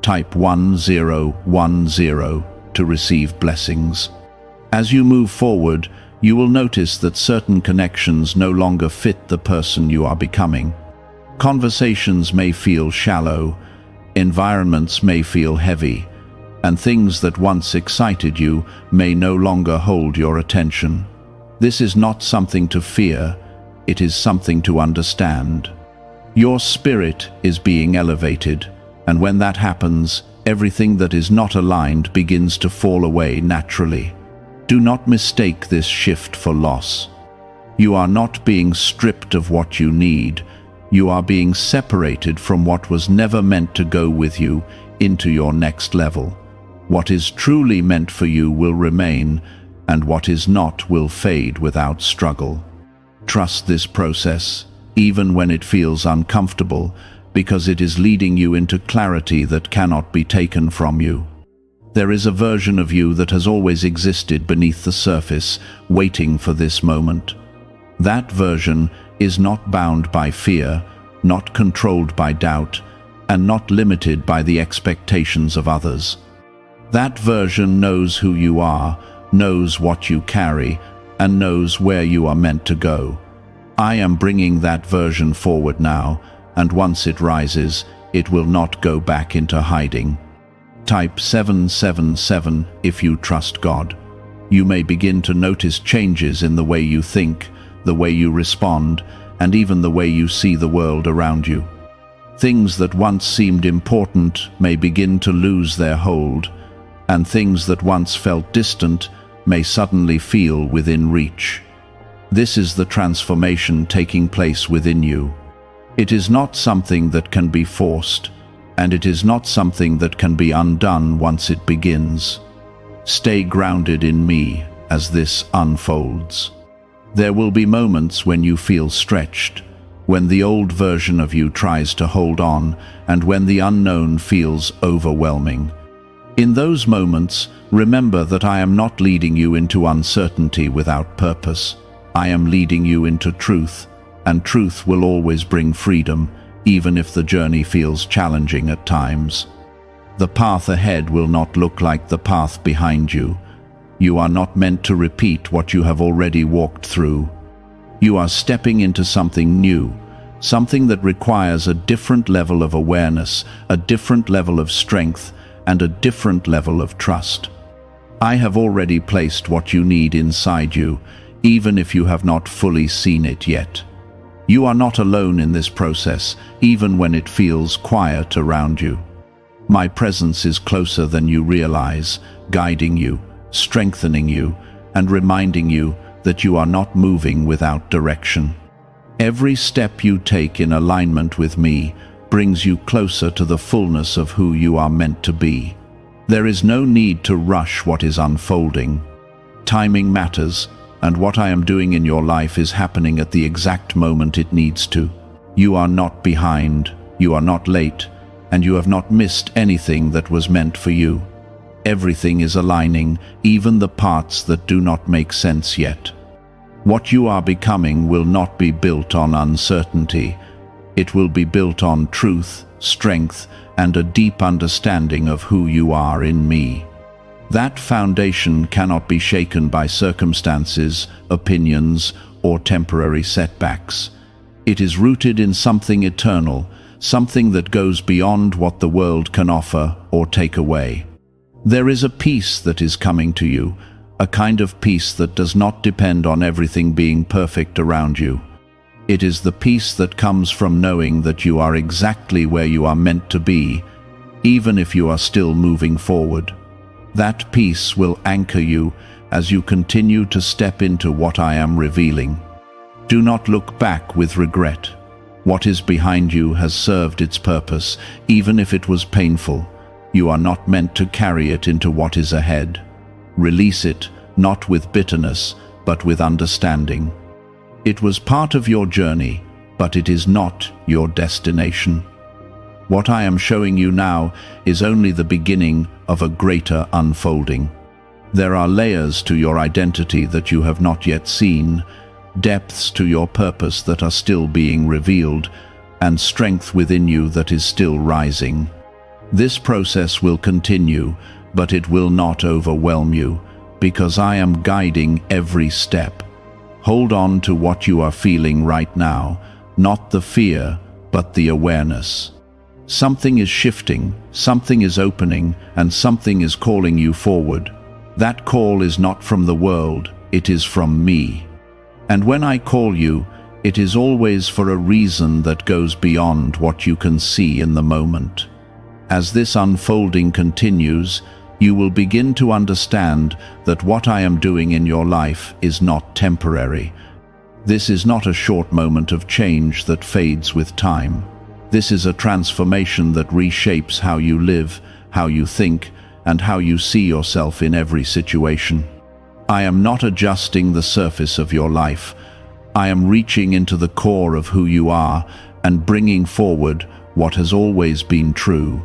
Type 1010 to receive blessings. As you move forward, you will notice that certain connections no longer fit the person you are becoming. Conversations may feel shallow, environments may feel heavy, and things that once excited you may no longer hold your attention. This is not something to fear, it is something to understand. Your spirit is being elevated, and when that happens, everything that is not aligned begins to fall away naturally. Do not mistake this shift for loss. You are not being stripped of what you need. You are being separated from what was never meant to go with you into your next level. What is truly meant for you will remain, and what is not will fade without struggle. Trust this process, even when it feels uncomfortable, because it is leading you into clarity that cannot be taken from you. There is a version of you that has always existed beneath the surface, waiting for this moment. That version is not bound by fear, not controlled by doubt, and not limited by the expectations of others. That version knows who you are, knows what you carry, and knows where you are meant to go. I am bringing that version forward now, and once it rises, it will not go back into hiding. Type 777 if you trust God. You may begin to notice changes in the way you think, the way you respond, and even the way you see the world around you. Things that once seemed important may begin to lose their hold, and things that once felt distant may suddenly feel within reach. This is the transformation taking place within you. It is not something that can be forced, and it is not something that can be undone once it begins. Stay grounded in me as this unfolds. There will be moments when you feel stretched, when the old version of you tries to hold on, and when the unknown feels overwhelming. In those moments, remember that I am not leading you into uncertainty without purpose. I am leading you into truth, and truth will always bring freedom, even if the journey feels challenging at times. The path ahead will not look like the path behind you. You are not meant to repeat what you have already walked through. You are stepping into something new, something that requires a different level of awareness, a different level of strength, and a different level of trust. I have already placed what you need inside you, even if you have not fully seen it yet. You are not alone in this process, even when it feels quiet around you. My presence is closer than you realize, guiding you, strengthening you, and reminding you that you are not moving without direction. Every step you take in alignment with me brings you closer to the fullness of who you are meant to be. There is no need to rush what is unfolding. Timing matters, and what I am doing in your life is happening at the exact moment it needs to. You are not behind, you are not late, and you have not missed anything that was meant for you. Everything is aligning, even the parts that do not make sense yet. What you are becoming will not be built on uncertainty. It will be built on truth, strength, and a deep understanding of who you are in me. That foundation cannot be shaken by circumstances, opinions, or temporary setbacks. It is rooted in something eternal, something that goes beyond what the world can offer or take away. There is a peace that is coming to you, a kind of peace that does not depend on everything being perfect around you. It is the peace that comes from knowing that you are exactly where you are meant to be, even if you are still moving forward. That peace will anchor you as you continue to step into what I am revealing. Do not look back with regret. What is behind you has served its purpose, even if it was painful. You are not meant to carry it into what is ahead. Release it, not with bitterness, but with understanding. It was part of your journey, but it is not your destination. What I am showing you now is only the beginning of a greater unfolding. There are layers to your identity that you have not yet seen, depths to your purpose that are still being revealed, and strength within you that is still rising. This process will continue, but it will not overwhelm you, because I am guiding every step. Hold on to what you are feeling right now, not the fear, but the awareness. Something is shifting, something is opening, and something is calling you forward. That call is not from the world, it is from me. And when I call you, it is always for a reason that goes beyond what you can see in the moment. As this unfolding continues, you will begin to understand that what I am doing in your life is not temporary. This is not a short moment of change that fades with time. This is a transformation that reshapes how you live, how you think, and how you see yourself in every situation. I am not adjusting the surface of your life. I am reaching into the core of who you are and bringing forward what has always been true.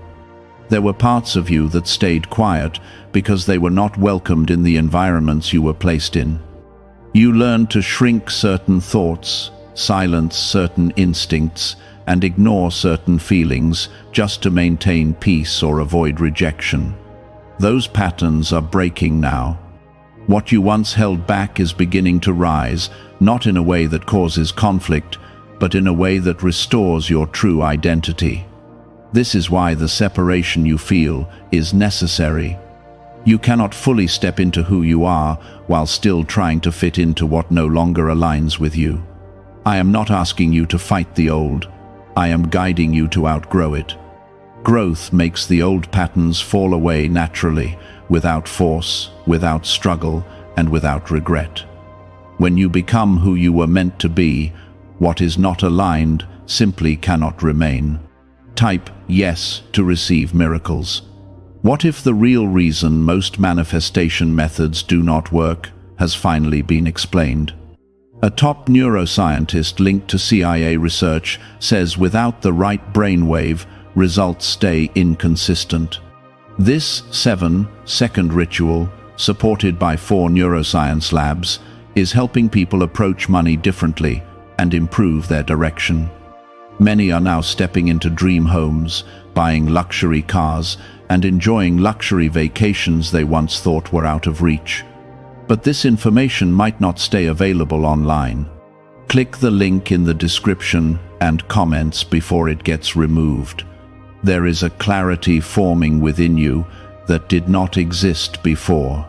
There were parts of you that stayed quiet because they were not welcomed in the environments you were placed in. You learned to shrink certain thoughts, silence certain instincts, and ignore certain feelings just to maintain peace or avoid rejection. Those patterns are breaking now. What you once held back is beginning to rise, not in a way that causes conflict, but in a way that restores your true identity. This is why the separation you feel is necessary. You cannot fully step into who you are while still trying to fit into what no longer aligns with you. I am not asking you to fight the old. I am guiding you to outgrow it. Growth makes the old patterns fall away naturally, without force, without struggle, and without regret. When you become who you were meant to be, what is not aligned simply cannot remain. Type yes to receive miracles. What if the real reason most manifestation methods do not work has finally been explained? A top neuroscientist linked to CIA research says without the right brainwave, results stay inconsistent. This 7-second ritual, supported by 4 neuroscience labs, is helping people approach money differently and improve their direction. Many are now stepping into dream homes, buying luxury cars, and enjoying luxury vacations they once thought were out of reach. But this information might not stay available online. Click the link in the description and comments before it gets removed. There is a clarity forming within you that did not exist before.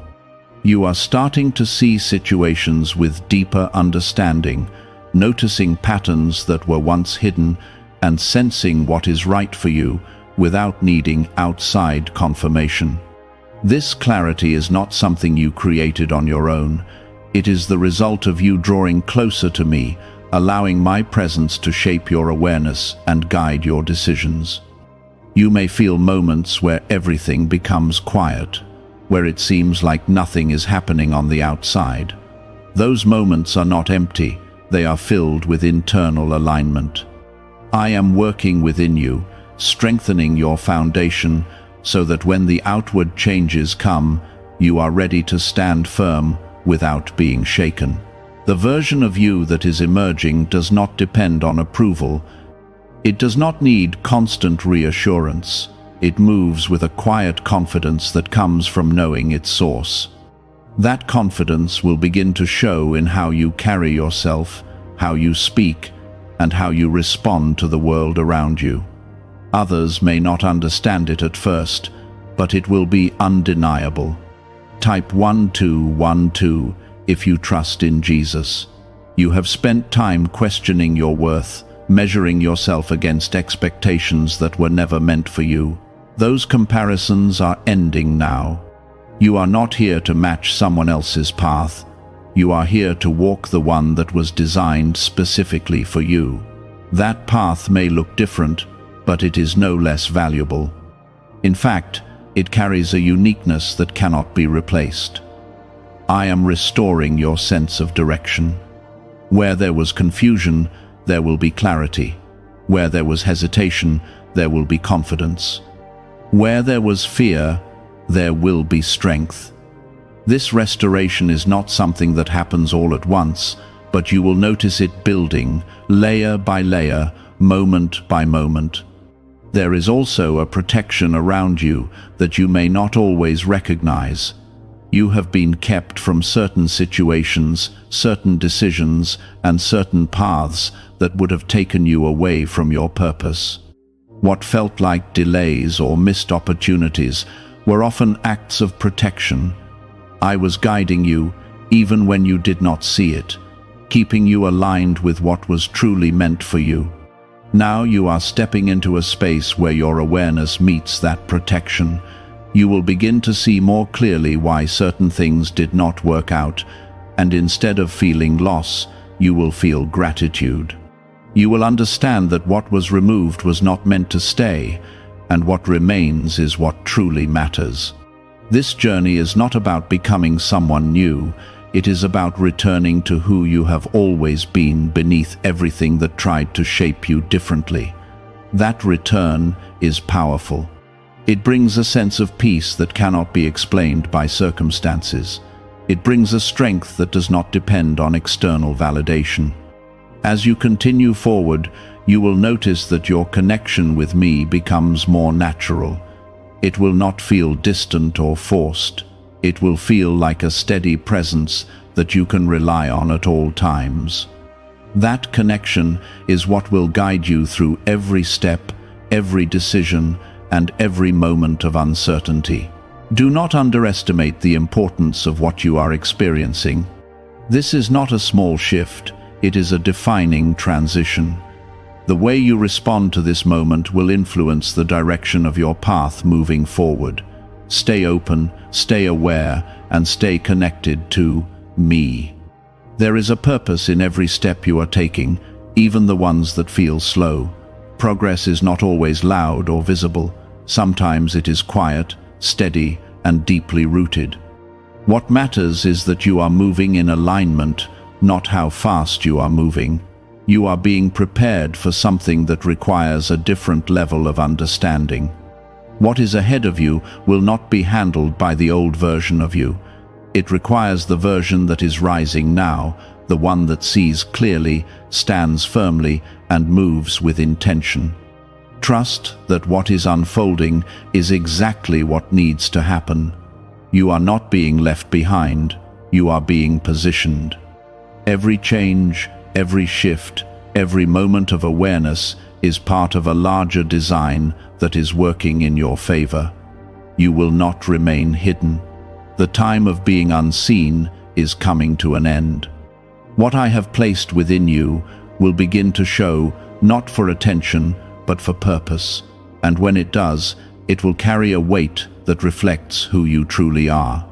You are starting to see situations with deeper understanding, noticing patterns that were once hidden, and sensing what is right for you without needing outside confirmation. This clarity is not something you created on your own. It is the result of you drawing closer to me, allowing my presence to shape your awareness and guide your decisions. You may feel moments where everything becomes quiet, where it seems like nothing is happening on the outside. Those moments are not empty, they are filled with internal alignment. I am working within you, strengthening your foundation so that when the outward changes come, you are ready to stand firm without being shaken. The version of you that is emerging does not depend on approval. It does not need constant reassurance. It moves with a quiet confidence that comes from knowing its source. That confidence will begin to show in how you carry yourself, how you speak, and how you respond to the world around you. Others may not understand it at first, but it will be undeniable. Type 1212 if you trust in Jesus. You have spent time questioning your worth, measuring yourself against expectations that were never meant for you. Those comparisons are ending now. You are not here to match someone else's path. You are here to walk the one that was designed specifically for you. That path may look different, but it is no less valuable. In fact, it carries a uniqueness that cannot be replaced. I am restoring your sense of direction. Where there was confusion, there will be clarity. Where there was hesitation, there will be confidence. Where there was fear, there will be strength. This restoration is not something that happens all at once, but you will notice it building, layer by layer, moment by moment. There is also a protection around you that you may not always recognize. You have been kept from certain situations, certain decisions, and certain paths that would have taken you away from your purpose. What felt like delays or missed opportunities were often acts of protection. I was guiding you, even when you did not see it, keeping you aligned with what was truly meant for you. Now you are stepping into a space where your awareness meets that protection. You will begin to see more clearly why certain things did not work out, and instead of feeling loss, you will feel gratitude. You will understand that what was removed was not meant to stay, and what remains is what truly matters. This journey is not about becoming someone new. It is about returning to who you have always been beneath everything that tried to shape you differently. That return is powerful. It brings a sense of peace that cannot be explained by circumstances. It brings a strength that does not depend on external validation. As you continue forward, you will notice that your connection with me becomes more natural. It will not feel distant or forced. It will feel like a steady presence that you can rely on at all times. That connection is what will guide you through every step, every decision, and every moment of uncertainty. Do not underestimate the importance of what you are experiencing. This is not a small shift, it is a defining transition. The way you respond to this moment will influence the direction of your path moving forward. Stay open, stay aware, and stay connected to me. There is a purpose in every step you are taking, even the ones that feel slow. Progress is not always loud or visible. Sometimes it is quiet, steady, and deeply rooted. What matters is that you are moving in alignment, not how fast you are moving. You are being prepared for something that requires a different level of understanding. What is ahead of you will not be handled by the old version of you. It requires the version that is rising now, the one that sees clearly, stands firmly, and moves with intention. Trust that what is unfolding is exactly what needs to happen. You are not being left behind, you are being positioned. Every change, every shift, every moment of awareness is part of a larger design that is working in your favor. You will not remain hidden. The time of being unseen is coming to an end. What I have placed within you will begin to show, not for attention, but for purpose. And when it does, it will carry a weight that reflects who you truly are.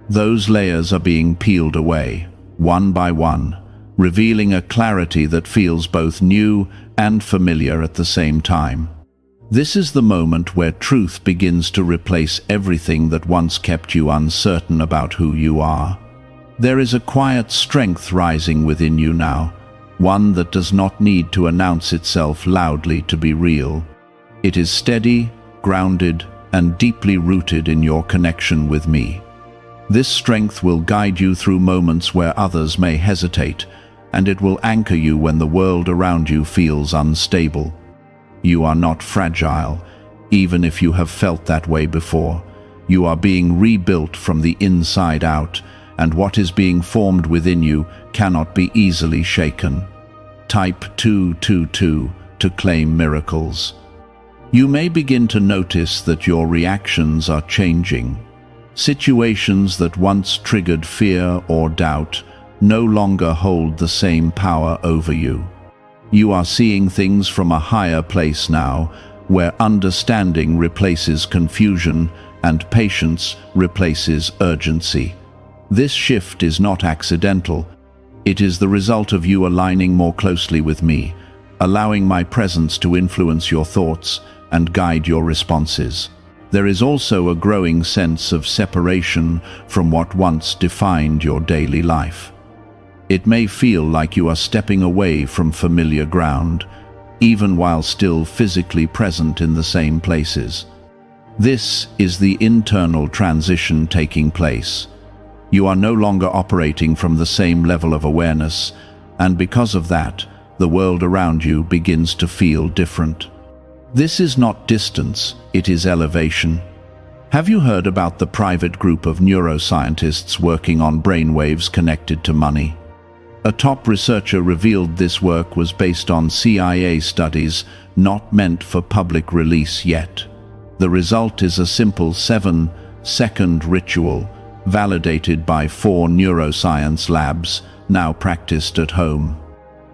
Those layers are being peeled away, one by one, revealing a clarity that feels both new and familiar at the same time. This is the moment where truth begins to replace everything that once kept you uncertain about who you are. There is a quiet strength rising within you now, one that does not need to announce itself loudly to be real. It is steady, grounded, and deeply rooted in your connection with me. This strength will guide you through moments where others may hesitate, and it will anchor you when the world around you feels unstable. You are not fragile, even if you have felt that way before. You are being rebuilt from the inside out, and what is being formed within you cannot be easily shaken. Type 222 to claim miracles. You may begin to notice that your reactions are changing. Situations that once triggered fear or doubt no longer hold the same power over you. You are seeing things from a higher place now, where understanding replaces confusion and patience replaces urgency. This shift is not accidental. It is the result of you aligning more closely with me, allowing my presence to influence your thoughts and guide your responses. There is also a growing sense of separation from what once defined your daily life. It may feel like you are stepping away from familiar ground, even while still physically present in the same places. This is the internal transition taking place. You are no longer operating from the same level of awareness, and because of that, the world around you begins to feel different. This is not distance, it is elevation. Have you heard about the private group of neuroscientists working on brainwaves connected to money? A top researcher revealed this work was based on CIA studies not meant for public release yet. The result is a simple 7-second ritual, validated by 4 neuroscience labs, now practiced at home.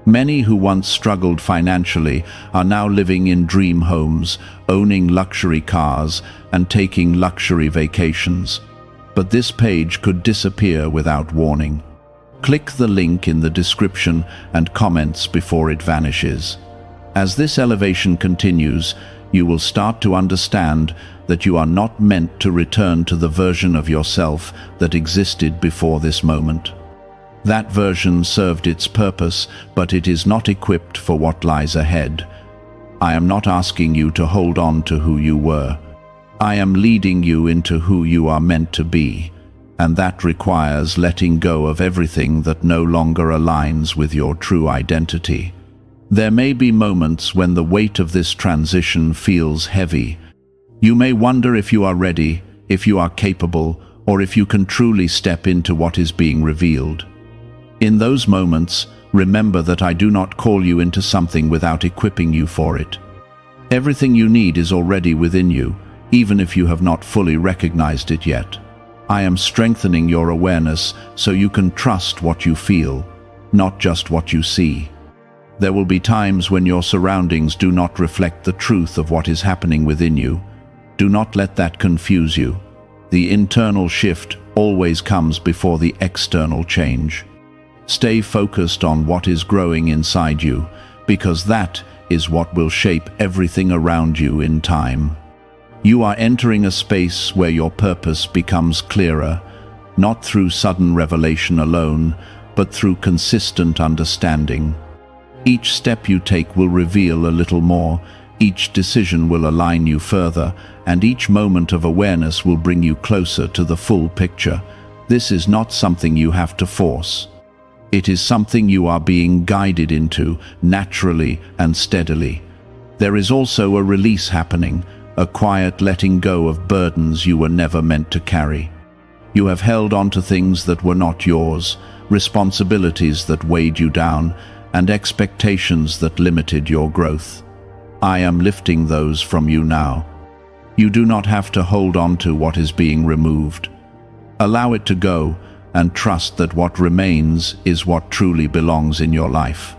Many who once struggled financially are now living in dream homes, owning luxury cars, and taking luxury vacations. But this page could disappear without warning. Click the link in the description and comments before it vanishes. As this elevation continues, you will start to understand that you are not meant to return to the version of yourself that existed before this moment. That version served its purpose, but it is not equipped for what lies ahead. I am not asking you to hold on to who you were. I am leading you into who you are meant to be, and that requires letting go of everything that no longer aligns with your true identity. There may be moments when the weight of this transition feels heavy. You may wonder if you are ready, if you are capable, or if you can truly step into what is being revealed. In those moments, remember that I do not call you into something without equipping you for it. Everything you need is already within you, even if you have not fully recognized it yet. I am strengthening your awareness so you can trust what you feel, not just what you see. There will be times when your surroundings do not reflect the truth of what is happening within you. Do not let that confuse you. The internal shift always comes before the external change. Stay focused on what is growing inside you, because that is what will shape everything around you in time. You are entering a space where your purpose becomes clearer, not through sudden revelation alone, but through consistent understanding. Each step you take will reveal a little more, each decision will align you further, and each moment of awareness will bring you closer to the full picture. This is not something you have to force. It is something you are being guided into, naturally and steadily. There is also a release happening, a quiet letting go of burdens you were never meant to carry. You have held on to things that were not yours, responsibilities that weighed you down, and expectations that limited your growth. I am lifting those from you now. You do not have to hold on to what is being removed. Allow it to go, and trust that what remains is what truly belongs in your life.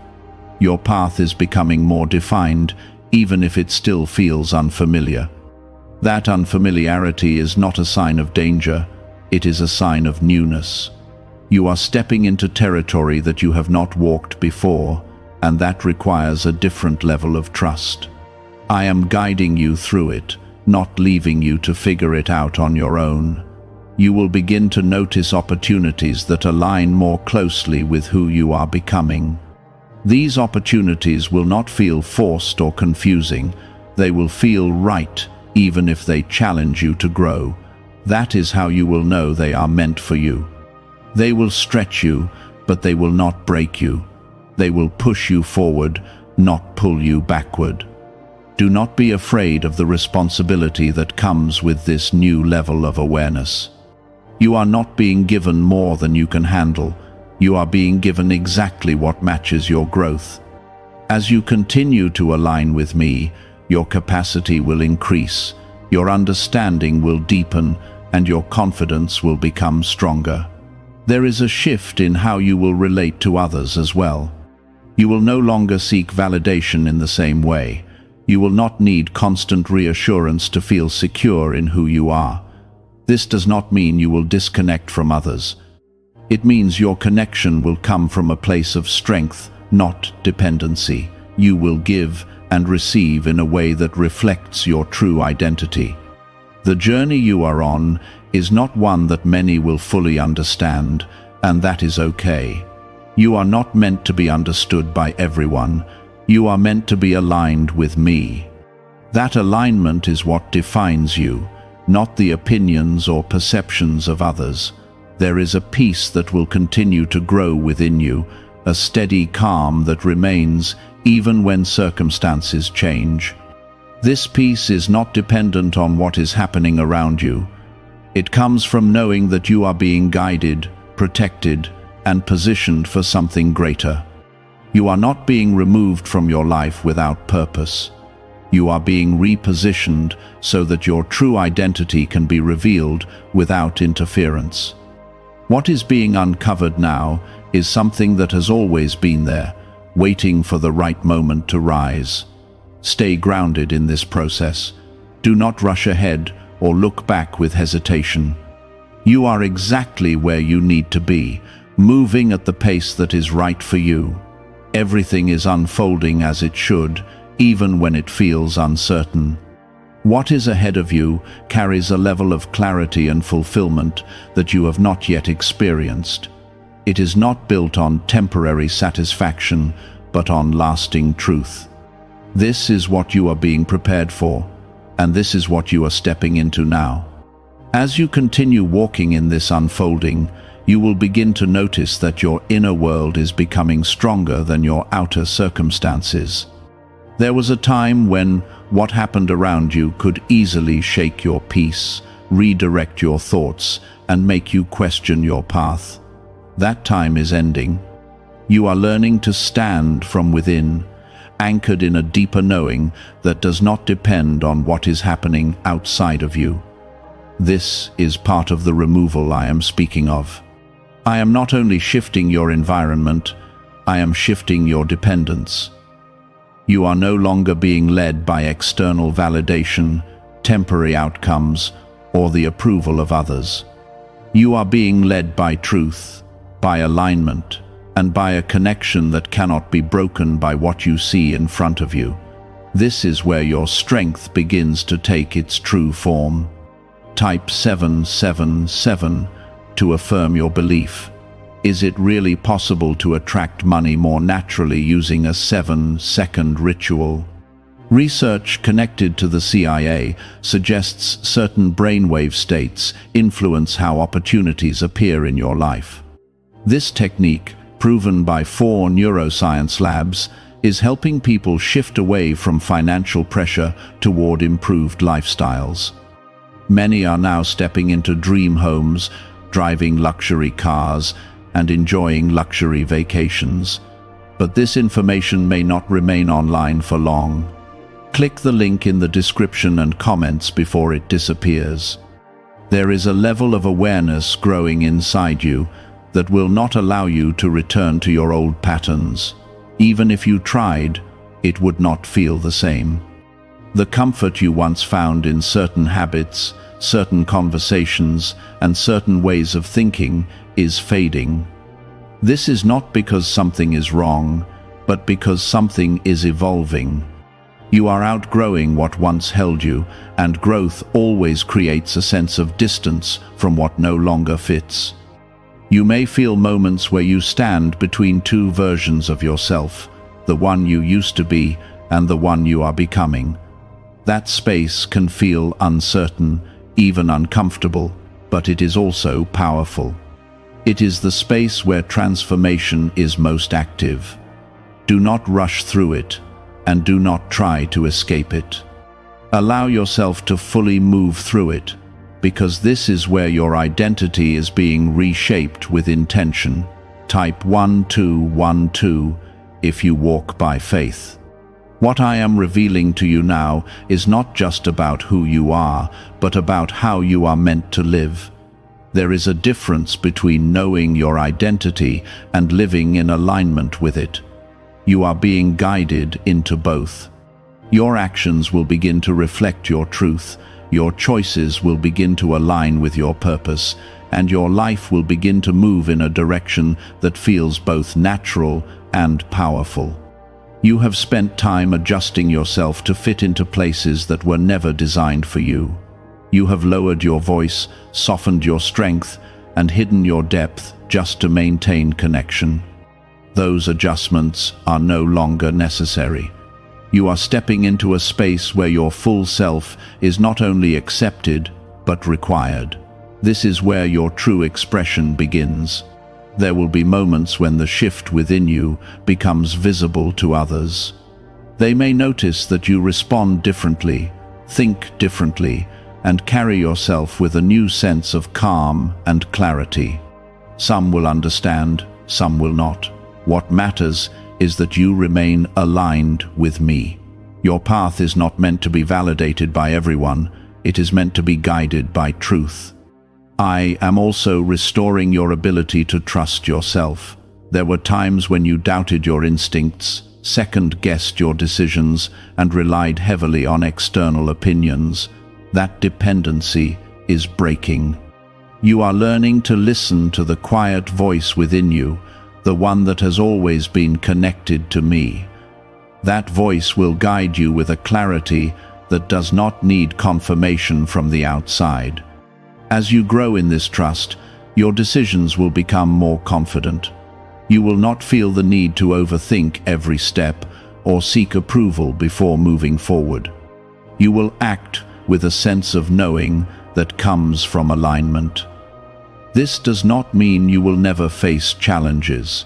Your path is becoming more defined, even if it still feels unfamiliar. That unfamiliarity is not a sign of danger, it is a sign of newness. You are stepping into territory that you have not walked before, and that requires a different level of trust. I am guiding you through it, not leaving you to figure it out on your own. You will begin to notice opportunities that align more closely with who you are becoming. These opportunities will not feel forced or confusing. They will feel right, even if they challenge you to grow. That is how you will know they are meant for you. They will stretch you, but they will not break you. They will push you forward, not pull you backward. Do not be afraid of the responsibility that comes with this new level of awareness. You are not being given more than you can handle. You are being given exactly what matches your growth. As you continue to align with me, your capacity will increase, your understanding will deepen, and your confidence will become stronger. There is a shift in how you will relate to others as well. You will no longer seek validation in the same way. You will not need constant reassurance to feel secure in who you are. This does not mean you will disconnect from others. It means your connection will come from a place of strength, not dependency. You will give and receive in a way that reflects your true identity. The journey you are on is not one that many will fully understand, and that is okay. You are not meant to be understood by everyone. You are meant to be aligned with me. That alignment is what defines you, not the opinions or perceptions of others. There is a peace that will continue to grow within you, a steady calm that remains even when circumstances change. This peace is not dependent on what is happening around you. It comes from knowing that you are being guided, protected, and positioned for something greater. You are not being removed from your life without purpose. You are being repositioned so that your true identity can be revealed without interference. What is being uncovered now is something that has always been there, waiting for the right moment to rise. Stay grounded in this process. Do not rush ahead or look back with hesitation. You are exactly where you need to be, moving at the pace that is right for you. Everything is unfolding as it should, even when it feels uncertain. What is ahead of you carries a level of clarity and fulfillment that you have not yet experienced. It is not built on temporary satisfaction, but on lasting truth. This is what you are being prepared for, and this is what you are stepping into now. As you continue walking in this unfolding, you will begin to notice that your inner world is becoming stronger than your outer circumstances. There was a time when what happened around you could easily shake your peace, redirect your thoughts, and make you question your path. That time is ending. You are learning to stand from within, anchored in a deeper knowing that does not depend on what is happening outside of you. This is part of the removal I am speaking of. I am not only shifting your environment, I am shifting your dependence. You are no longer being led by external validation, temporary outcomes, or the approval of others. You are being led by truth, by alignment, and by a connection that cannot be broken by what you see in front of you. This is where your strength begins to take its true form. Type 777 to affirm your belief. Is it really possible to attract money more naturally using a 7-second ritual? Research connected to the CIA suggests certain brainwave states influence how opportunities appear in your life. This technique, proven by 4 neuroscience labs, is helping people shift away from financial pressure toward improved lifestyles. Many are now stepping into dream homes, driving luxury cars, and enjoying luxury vacations. But this information may not remain online for long. Click the link in the description and comments before it disappears. There is a level of awareness growing inside you that will not allow you to return to your old patterns. Even if you tried, it would not feel the same. The comfort you once found in certain habits, certain conversations, and certain ways of thinking is fading. This is not because something is wrong, but because something is evolving. You are outgrowing what once held you, and growth always creates a sense of distance from what no longer fits. You may feel moments where you stand between 2 versions of yourself, the one you used to be and the one you are becoming. That space can feel uncertain, even uncomfortable, but it is also powerful. It is the space where transformation is most active. Do not rush through it. and do not try to escape it. Allow yourself to fully move through it, because this is where your identity is being reshaped with intention. Type 1212 if you walk by faith. What I am revealing to you now is not just about who you are, but about how you are meant to live. There is a difference between knowing your identity and living in alignment with it. You are being guided into both. Your actions will begin to reflect your truth, your choices will begin to align with your purpose, and your life will begin to move in a direction that feels both natural and powerful. You have spent time adjusting yourself to fit into places that were never designed for you. You have lowered your voice, softened your strength, and hidden your depth just to maintain connection. Those adjustments are no longer necessary. You are stepping into a space where your full self is not only accepted, but required. This is where your true expression begins. There will be moments when the shift within you becomes visible to others. They may notice that you respond differently, think differently, and carry yourself with a new sense of calm and clarity. Some will understand, some will not. What matters is that you remain aligned with me. Your path is not meant to be validated by everyone, it is meant to be guided by truth. I am also restoring your ability to trust yourself. There were times when you doubted your instincts, second-guessed your decisions, and relied heavily on external opinions. That dependency is breaking. You are learning to listen to the quiet voice within you, the one that has always been connected to me. That voice will guide you with a clarity that does not need confirmation from the outside. As you grow in this trust, your decisions will become more confident. You will not feel the need to overthink every step or seek approval before moving forward. You will act with a sense of knowing that comes from alignment. This does not mean you will never face challenges.